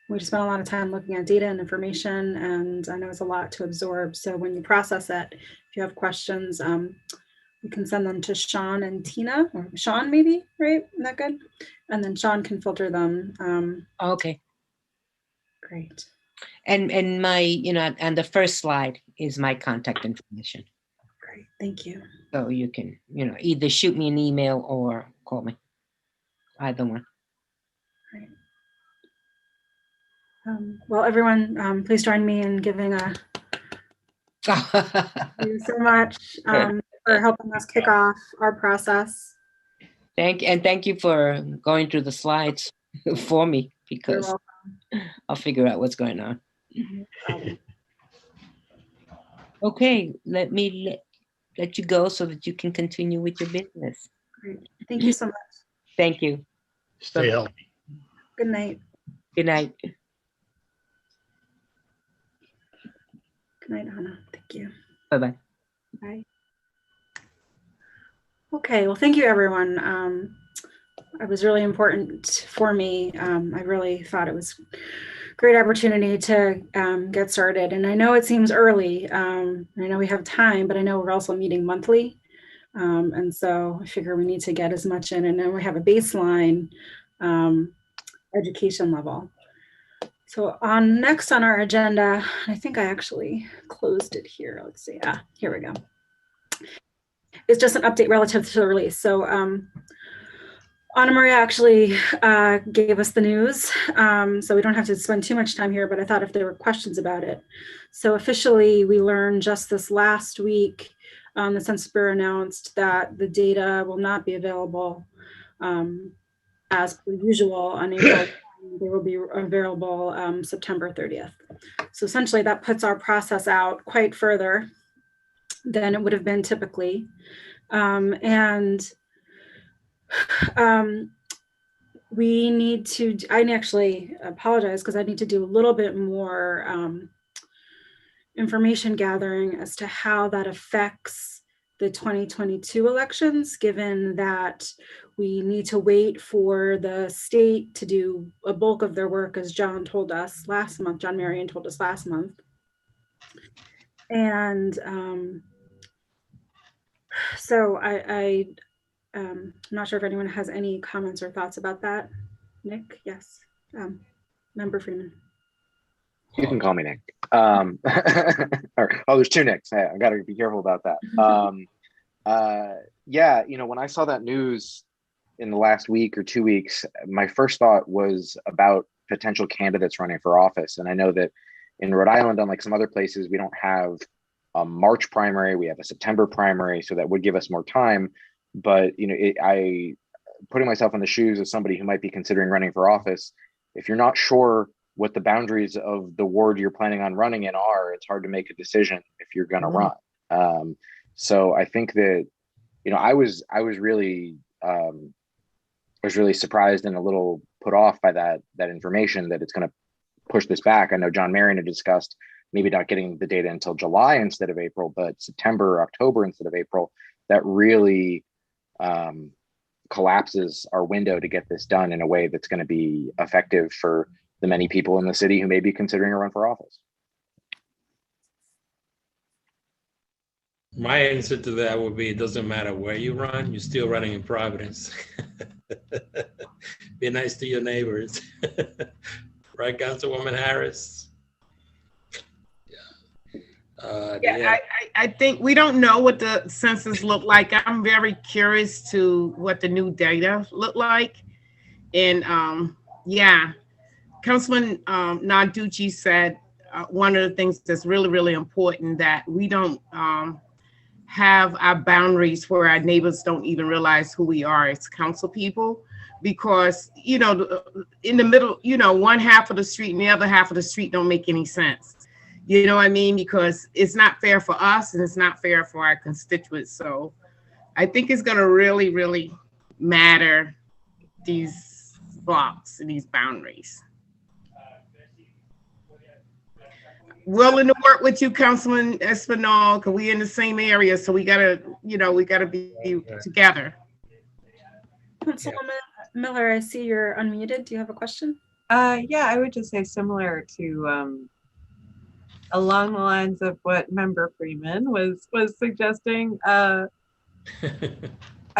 we just spent a lot of time looking at data and information, and I know it's a lot to absorb. So when you process it, if you have questions, you can send them to Sean and Tina, or Sean maybe, right? Isn't that good? And then Sean can filter them. Okay. Great. And my, and the first slide is my contact information. Great, thank you. So you can, either shoot me an email or call me, either one. Great. Well, everyone, please join me in giving a thank you so much for helping us kick off our process. Thank you for going through the slides for me, because I'll figure out what's going on. Okay, let me let you go so that you can continue with your business. Great. Thank you so much. Thank you. Stay healthy. Good night. Good night. Good night, Anna. Thank you. Bye-bye. Bye. Okay, well, thank you, everyone. It was really important for me. I really thought it was a great opportunity to get started. And I know it seems early. I know we have time, but I know we're also meeting monthly. And so I figure we need to get as much in, and then we have a baseline education level. So next on our agenda, I think I actually closed it here. Let's see. Here we go. It's just an update relative to the release. So Anna Maria actually gave us the news, so we don't have to spend too much time here, but I thought if there were questions about it. So officially, we learned just this last week, the Census Bureau announced that the data will not be available as per usual on April. They will be available September 30th. So essentially, that puts our process out quite further than it would have been typically. We need to, I actually apologize because I need to do a little bit more information gathering as to how that affects the 2022 elections, given that we need to wait for the state to do a bulk of their work, as John told us last month, John Marion told us last month. And so I'm not sure if anyone has any comments or thoughts about that. Nick, yes. Member Freeman. You can call me Nick. There's two Nicks. Hey, I got to be careful about that. Yeah, when I saw that news in the last week or 2 weeks, my first thought was about potential candidates running for office. And I know that in Rhode Island, unlike some other places, we don't have a March primary. We have a September primary, so that would give us more time. But I putting myself in the shoes of somebody who might be considering running for office. If you're not sure what the boundaries of the ward you're planning on running in are, it's hard to make a decision if you're going to run. So I think that I was really surprised and a little put off by that information that it's going to push this back. I know John Marion had discussed maybe not getting the data until July instead of April, but September or October instead of April. That really collapses our window to get this done in a way that's going to be effective for the many people in the city who may be considering a run for office. My answer to that would be, it doesn't matter where you run, you're still running in Providence. Be nice to your neighbors. Right, Councilwoman Harris? I think we don't know what the census look like. I'm very curious to what the new data look like. And Councilman Narducci said one of the things that's really, really important, that we don't have our boundaries where our neighbors don't even realize who we are as council people, because in the middle, one half of the street and the other half of the street don't make any sense. You know what I mean? Because it's not fair for us and it's not fair for our constituents. So I think it's going to really, really matter, these blocks and these boundaries. Willing to work with you, Councilman Espinal, because we in the same area, so we gotta be together. Councilwoman Miller, I see you're unmuted. Do you have a question? Yeah, I would just say similar to along the lines of what Member Freeman was suggesting. I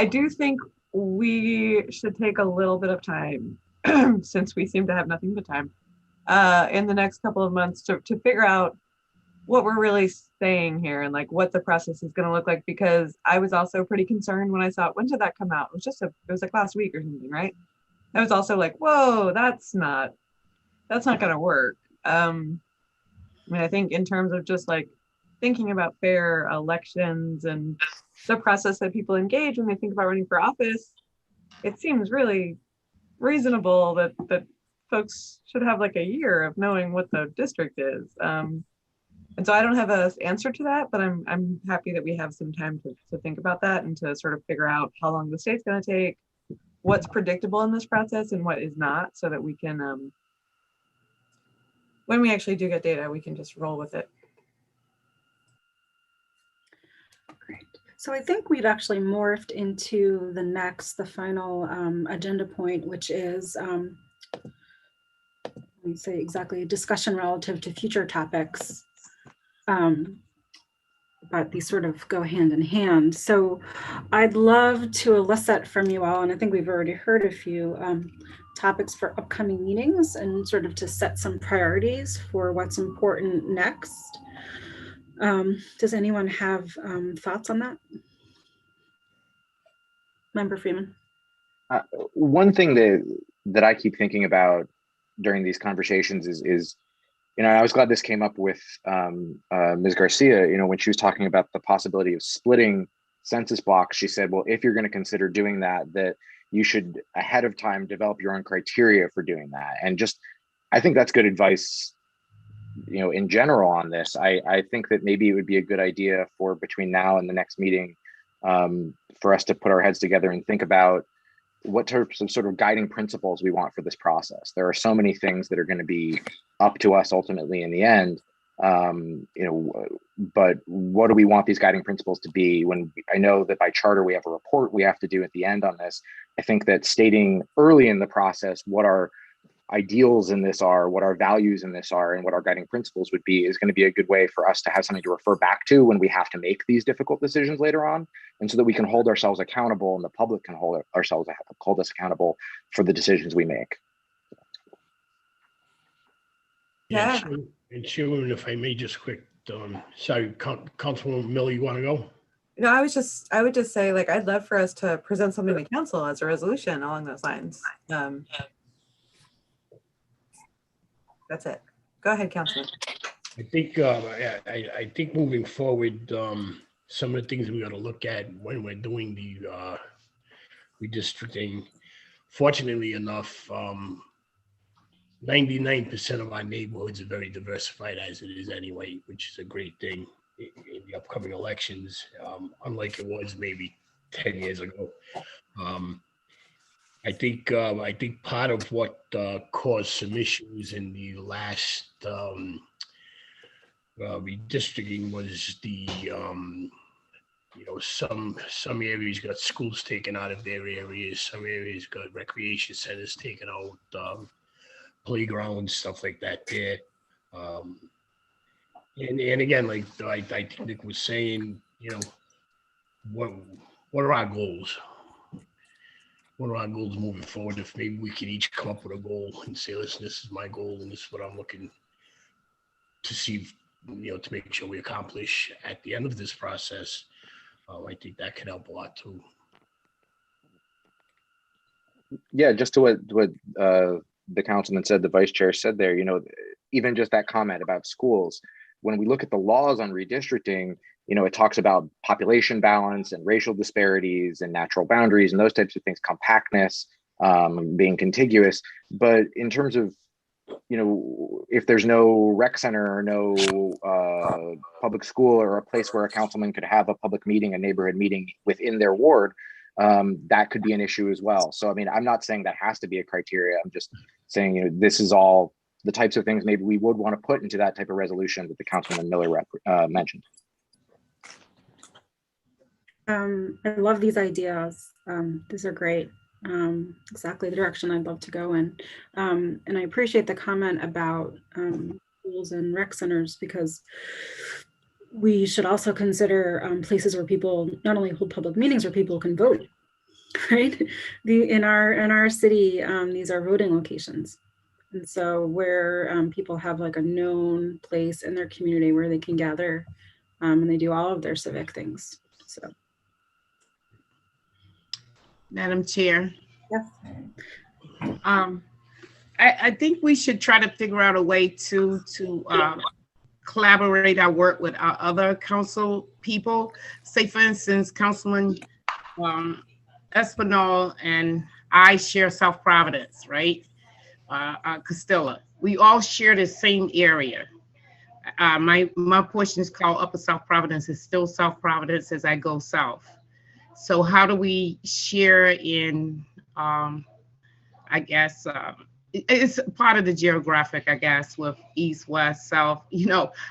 do think we should take a little bit of time, since we seem to have nothing but time, in the next couple of months to figure out what we're really saying here and like what the process is going to look like, because I was also pretty concerned when I saw it. When did that come out? It was like last week or something, right? I was also like, whoa, that's not going to work. I think in terms of just like thinking about fair elections and the process that people engage when they think about running for office, it seems really reasonable that folks should have like a year of knowing what the district is. And so I don't have an answer to that, but I'm happy that we have some time to think about that and to sort of figure out how long the state's going to take, what's predictable in this process and what is not, so that we can, when we actually do get data, we can just roll with it. Great. So I think we've actually morphed into the final agenda point, which is, let me say exactly, discussion relative to future topics. But these sort of go hand in hand. So I'd love to elicit from you all, and I think we've already heard a few topics for upcoming meetings and sort of to set some priorities for what's important next. Does anyone have thoughts on that? Member Freeman. One thing that I keep thinking about during these conversations is I was glad this came up with Ms. Garcia, when she was talking about the possibility of splitting census blocks. She said, well, if you're going to consider doing that you should ahead of time develop your own criteria for doing that. And I think that's good advice, in general on this. I think that maybe it would be a good idea for between now and the next meeting for us to put our heads together and think about what types of sort of guiding principles we want for this process. There are so many things that are going to be up to us ultimately in the end, but what do we want these guiding principles to be? When I know that by charter we have a report we have to do at the end on this, I think that stating early in the process what our ideals in this are, what our values in this are, and what our guiding principles would be is going to be a good way for us to have something to refer back to when we have to make these difficult decisions later on, and so that we can hold ourselves accountable and the public can hold us accountable for the decisions we make. Yeah. And Chairman, if I may just quick, sorry, Councilwoman Miller, you want to go? No, I would just say, like, I'd love for us to present something to council as a resolution along those lines. That's it. Go ahead, Councilman. I think, I think moving forward, some of the things we got to look at when we're doing the redistricting, fortunately enough, 99% of our neighborhoods are very diversified as it is anyway, which is a great thing in the upcoming elections, unlike it was maybe 10 years ago. I think part of what caused some issues in the last redistricting was the some areas got schools taken out of their areas, some areas got recreation centers taken out, playgrounds, stuff like that there. And again, like I think Nick was saying, what are our goals? What are our goals moving forward? If maybe we can each come up with a goal and say, listen, this is my goal and this is what I'm looking to see, to make sure we accomplish at the end of this process. I think that can help a lot too. Yeah, just to what the councilman said, the vice chair said there, even just that comment about schools, when we look at the laws on redistricting, it talks about population balance and racial disparities and natural boundaries and those types of things, compactness, being contiguous. But in terms of, if there's no rec center or no public school or a place where a councilman could have a public meeting, a neighborhood meeting within their ward, that could be an issue as well. So, I mean, I'm not saying that has to be a criteria. I'm just saying, this is all the types of things maybe we would want to put into that type of resolution that the Councilman Miller mentioned. I love these ideas. These are great. Exactly the direction I'd love to go in. And I appreciate the comment about schools and rec centers, because we should also consider places where people not only hold public meetings, where people can vote, right? In our city, these are voting locations. And so where people have like a known place in their community where they can gather and they do all of their civic things. So. Madam Chair. Yes. I think we should try to figure out a way to collaborate our work with our other council people. Say, for instance, Councilman Espinal and I share South Providence, right? Castilla. We all share the same area. My portion is called Upper South Providence. It's still South Providence as I go south. So how do we share in, I guess, it's part of the geographic, I guess, with east, west, south,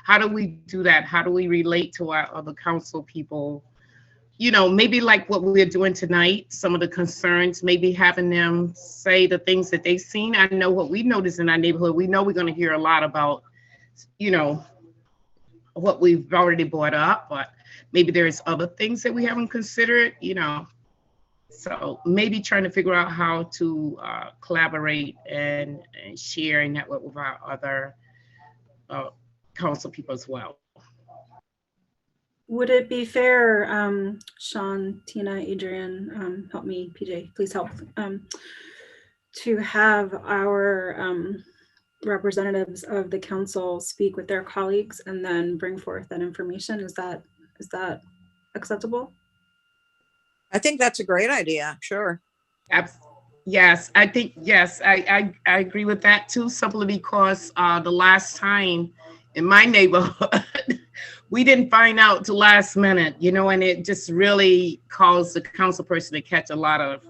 how do we do that? How do we relate to our other council people? Maybe like what we're doing tonight, some of the concerns, maybe having them say the things that they've seen. I know what we notice in our neighborhood. We know we're going to hear a lot about, what we've already brought up, but maybe there's other things that we haven't considered, So maybe trying to figure out how to collaborate and share and network with our other council people as well. Would it be fair, Sean, Tina, Adrian, help me, PJ, please help, to have our representatives of the council speak with their colleagues and then bring forth that information? Is that acceptable? I think that's a great idea. Sure. Yes, I think, yes, I agree with that too, simply because the last time in my neighborhood, we didn't find out till last minute, and it just really caused the council person to catch a lot of,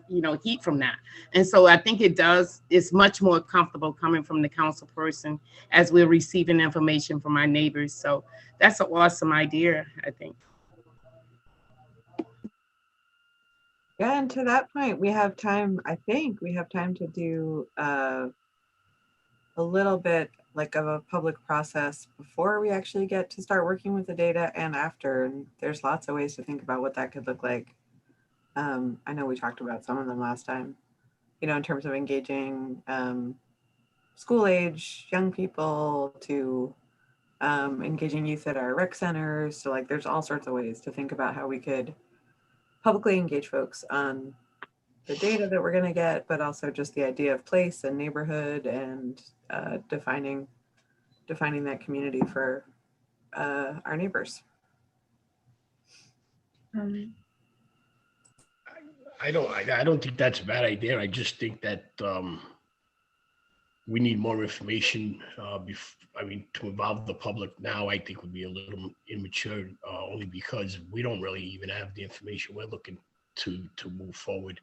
heat from that. And so I think it's much more comfortable coming from the council person as we're receiving information from our neighbors. So that's an awesome idea, I think. Yeah, and to that point, we have time, I think we have time to do a little bit like of a public process before we actually get to start working with the data and after. And there's lots of ways to think about what that could look like. I know we talked about some of them last time, in terms of engaging school age young people to engaging youth at our rec centers. So like there's all sorts of ways to think about how we could publicly engage folks on the data that we're going to get, but also just the idea of place and neighborhood and defining that community for our neighbors. I don't think that's a bad idea. I just think that we need more information. To involve the public now, I think would be a little immature, only because we don't really even have the information we're looking to move forward.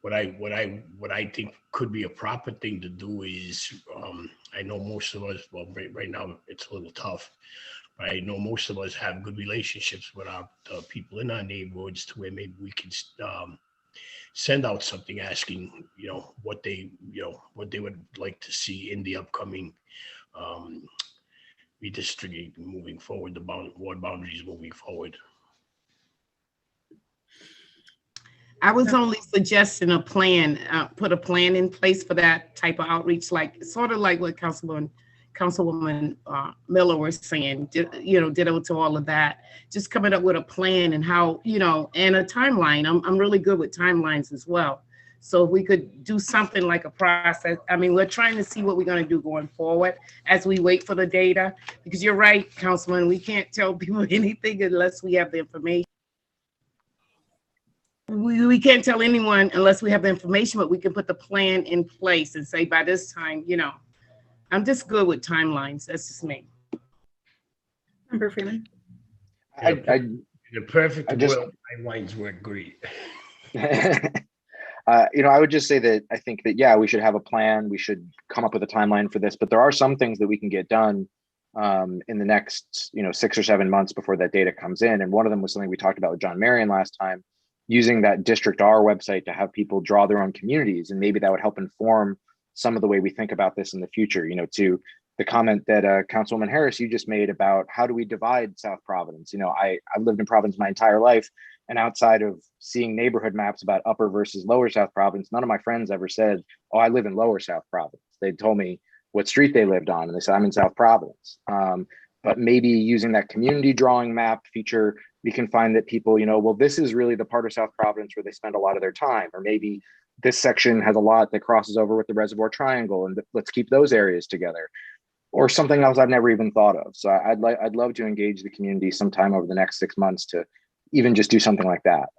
What I think could be a proper thing to do is, I know most of us, well, right now it's a little tough, but I know most of us have good relationships with the people in our neighborhoods, to where maybe we can send out something asking, what they would like to see in the upcoming redistricting moving forward, the ward boundaries moving forward. I was only suggesting a plan, put a plan in place for that type of outreach, like sort of like what Councilwoman Miller was saying, ditto to all of that. Just coming up with a plan and how, and a timeline. I'm really good with timelines as well. So if we could do something like a process. I mean, we're trying to see what we're going to do going forward as we wait for the data, because you're right, Councilman, we can't tell people anything unless we have the information. We can't tell anyone unless we have the information, but we can put the plan in place and say by this time, I'm just good with timelines. That's just me. Member Freeman. In the perfect world, timelines work great. I would just say that I think that, yeah, we should have a plan. We should come up with a timeline for this, but there are some things that we can get done in the next, 6 or 7 months before that data comes in. And one of them was something we talked about with John Marion last time, using that District R website to have people draw their own communities. And maybe that would help inform some of the way we think about this in the future, to the comment that Councilwoman Harris, you just made about how do we divide South Providence? I've lived in Providence my entire life, and outside of seeing neighborhood maps about upper versus lower South Providence, none of my friends ever said, oh, I live in lower South Providence. They told me what street they lived on, and they said, I'm in South Providence. But maybe using that community drawing map feature, we can find that people, well, this is really the part of South Providence where they spend a lot of their time, or maybe this section has a lot that crosses over with the Reservoir Triangle, and let's keep those areas together, or something else I've never even thought of. So I'd love to engage the community sometime over the next 6 months to even just do something like that.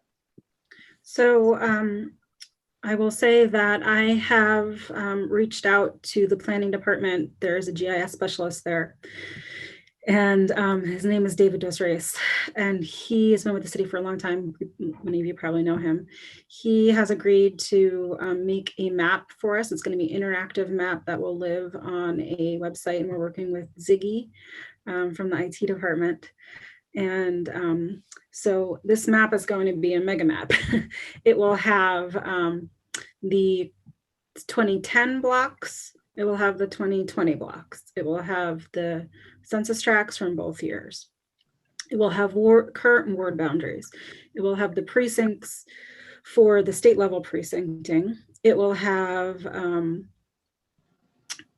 So I will say that I have reached out to the planning department. There is a GIS specialist there, and his name is David Dosrace, and he has been with the city for a long time. Many of you probably know him. He has agreed to make a map for us. It's going to be an interactive map that will live on a website, and we're working with Ziggy from the IT department. And so this map is going to be a mega map. It will have the 2010 blocks. It will have the 2020 blocks. It will have the census tracts from both years. It will have current ward boundaries. It will have the precincts for the state level precincting. It will have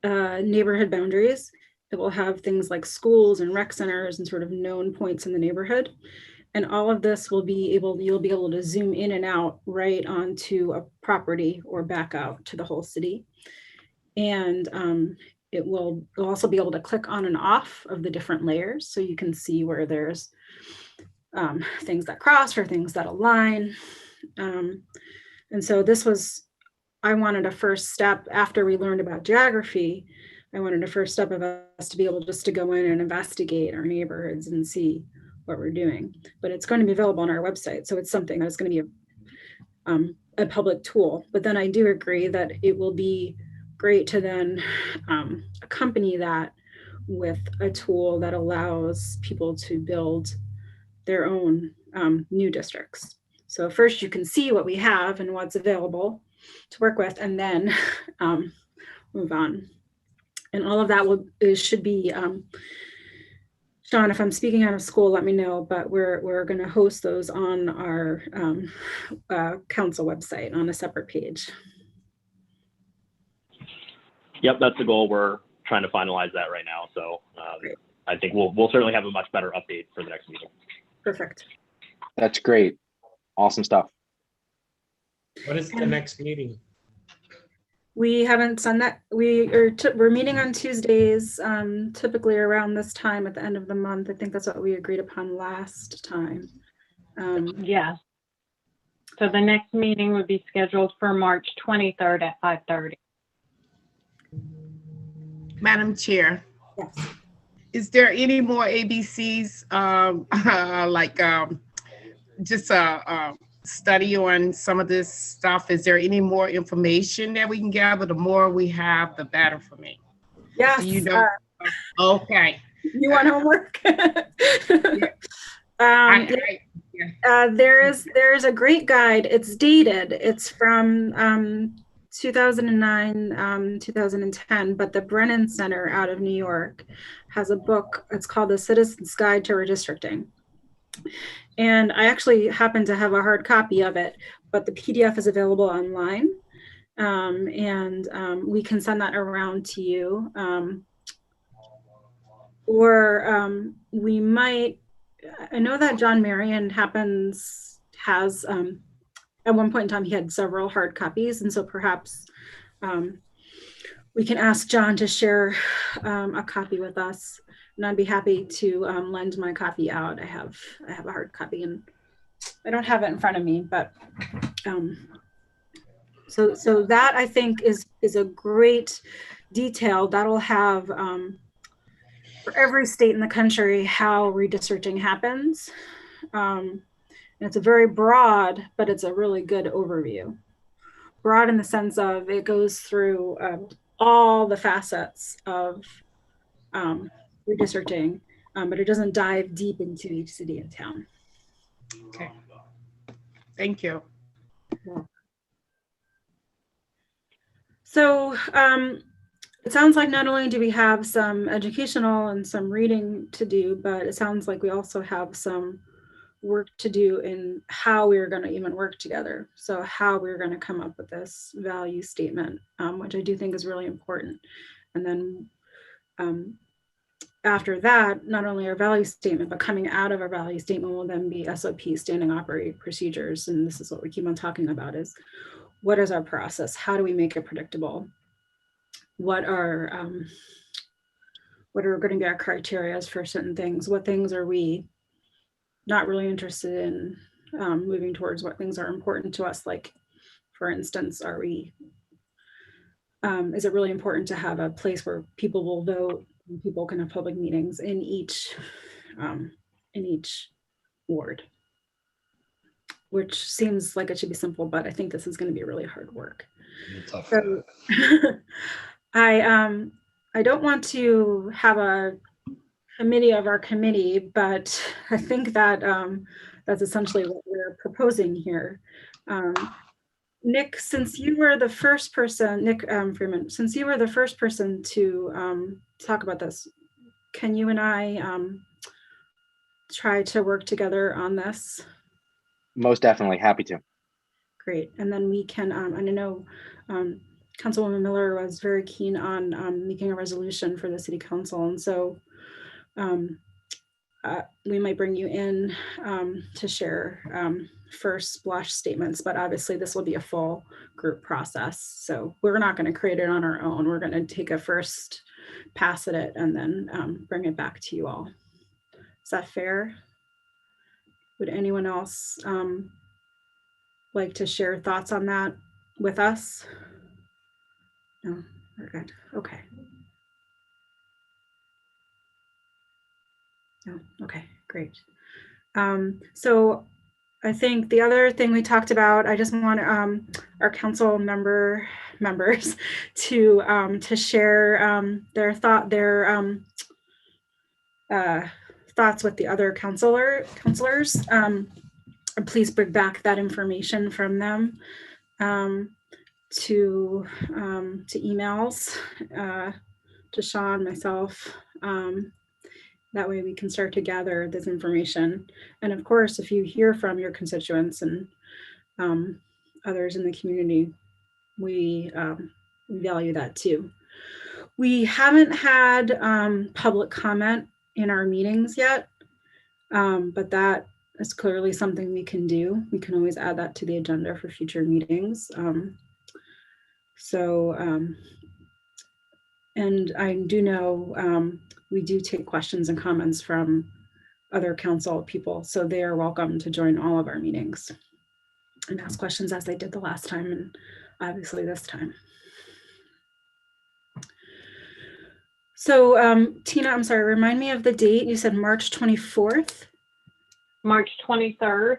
neighborhood boundaries. It will have things like schools and rec centers and sort of known points in the neighborhood. And all of this will be you'll be able to zoom in and out right onto a property or back out to the whole city. And you'll also be able to click on and off of the different layers, so you can see where there's things that cross or things that align. And so I wanted a first step after we learned about geography. I wanted a first step of us to be able just to go in and investigate our neighborhoods and see what we're doing. But it's going to be available on our website, so it's something that's going to be a public tool. But then I do agree that it will be great to then accompany that with a tool that allows people to build their own new districts. So first you can see what we have and what's available to work with, and then move on. And all of that should be, Sean, if I'm speaking out of school, let me know, but we're going to host those on our council website on a separate page. yep, that's the goal. We're trying to finalize that right now. So I think we'll certainly have a much better update for the next meeting. Perfect. That's great. Awesome stuff. What is the next meeting? We haven't done that. We're meeting on Tuesdays, typically around this time at the end of the month. I think that's what we agreed upon last time. Yeah. So the next meeting would be scheduled for March 23rd at 5:30. Madam Chair, Yes. is there any more ABCs, like just a study on some of this stuff? Is there any more information that we can gather? The more we have, the better for me. Yes. You know, okay. You want homework? There's a great guide. It's dated. It's from 2009, 2010, but the Brennan Center out of New York has a book. It's called The Citizen's Guide to Redistricting. And I actually happen to have a hard copy of it, but the PDF is available online. We can send that around to you. We might, I know that John Marion has, at one point in time, he had several hard copies. And so perhaps we can ask John to share a copy with us. And I'd be happy to lend my copy out. I have a hard copy and I don't have it in front of me, but so that I think is a great detail that'll have for every state in the country how redistricting happens. And it's a very broad, but it's a really good overview. Broad in the sense of it goes through all the facets of redistricting, but it doesn't dive deep into each city and town. Okay. Thank you. Yeah. So it sounds like not only do we have some educational and some reading to do, but it sounds like we also have some work to do in how we're going to even work together. So how we're going to come up with this value statement, which I do think is really important. And then after that, not only our value statement, but coming out of our value statement will then be SOP, standing operating procedures. And this is what we keep on talking about is, what is our process? How do we make it predictable? What are going to be our criteria for certain things? What things are we not really interested in moving towards? What things are important to us? Like, for instance, is it really important to have a place where people will vote and people can have public meetings in each ward? Which seems like it should be simple, but I think this is going to be really hard work. Tough. So, I don't want to have a committee of our committee, but I think that that's essentially what we're proposing here. Nick, since you were the first person, Nick Freeman, since you were the first person to talk about this, can you and I try to work together on this? Most definitely, happy to. Great, and then we can, and I know Councilwoman Miller was very keen on making a resolution for the city council, and so we might bring you in to share first splash statements, but obviously this will be a full group process. So we're not going to create it on our own. We're going to take a first pass at it and then bring it back to you all. Is that fair? Would anyone else like to share thoughts on that with us? No, we're good. Okay. No, okay, great. So I think the other thing we talked about, I just want our council members to share their thoughts with the other counselors. Please bring back that information from them to emails to Sean, myself. That way we can start to gather this information. And of course, if you hear from your constituents and others in the community, we value that too. We haven't had public comment in our meetings yet, but that is clearly something we can do. We can always add that to the agenda for future meetings. And I do know we do take questions and comments from other council people, so they are welcome to join all of our meetings and ask questions as they did the last time and obviously this time. So Tina, I'm sorry, remind me of the date. You said March 24th? March 23rd.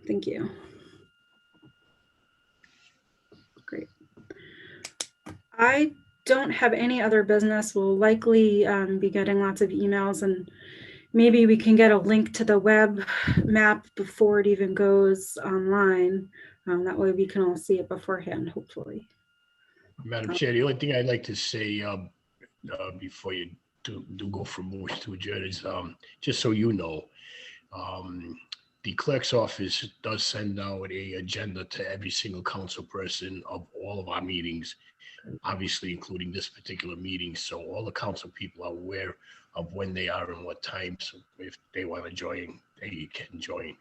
Thank you. Great. I don't have any other business. We'll likely be getting lots of emails, and maybe we can get a link to the web map before it even goes online. That way we can all see it beforehand, hopefully. Madam Chair, the only thing I'd like to say before you do go from motion to adjourn is just so you know, the clerk's office does send out a agenda to every single council person of all of our meetings, obviously including this particular meeting. So all the council people are aware of when they are and what time. So if they want to join, they can join.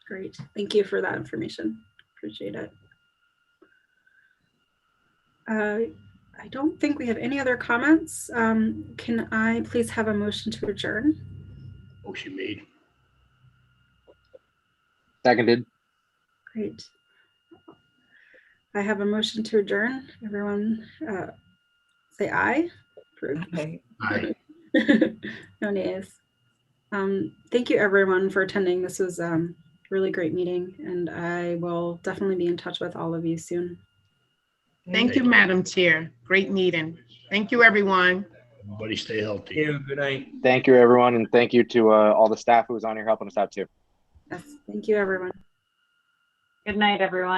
Great. Thank you for that information. Appreciate it. I don't think we have any other comments. Can I please have a motion to adjourn? Motion made. Seconded. Great. I have a motion to adjourn. Everyone say aye. Approved. Okay. Aye. No nays. Thank you everyone for attending. This was a really great meeting, and I will definitely be in touch with all of you soon. Thank you, Madam Chair. Great meeting. Thank you, everyone. Everybody stay healthy. Good night. Thank you, everyone, and thank you to all the staff who was on here helping us out too. Yes, thank you everyone. Good night, everyone.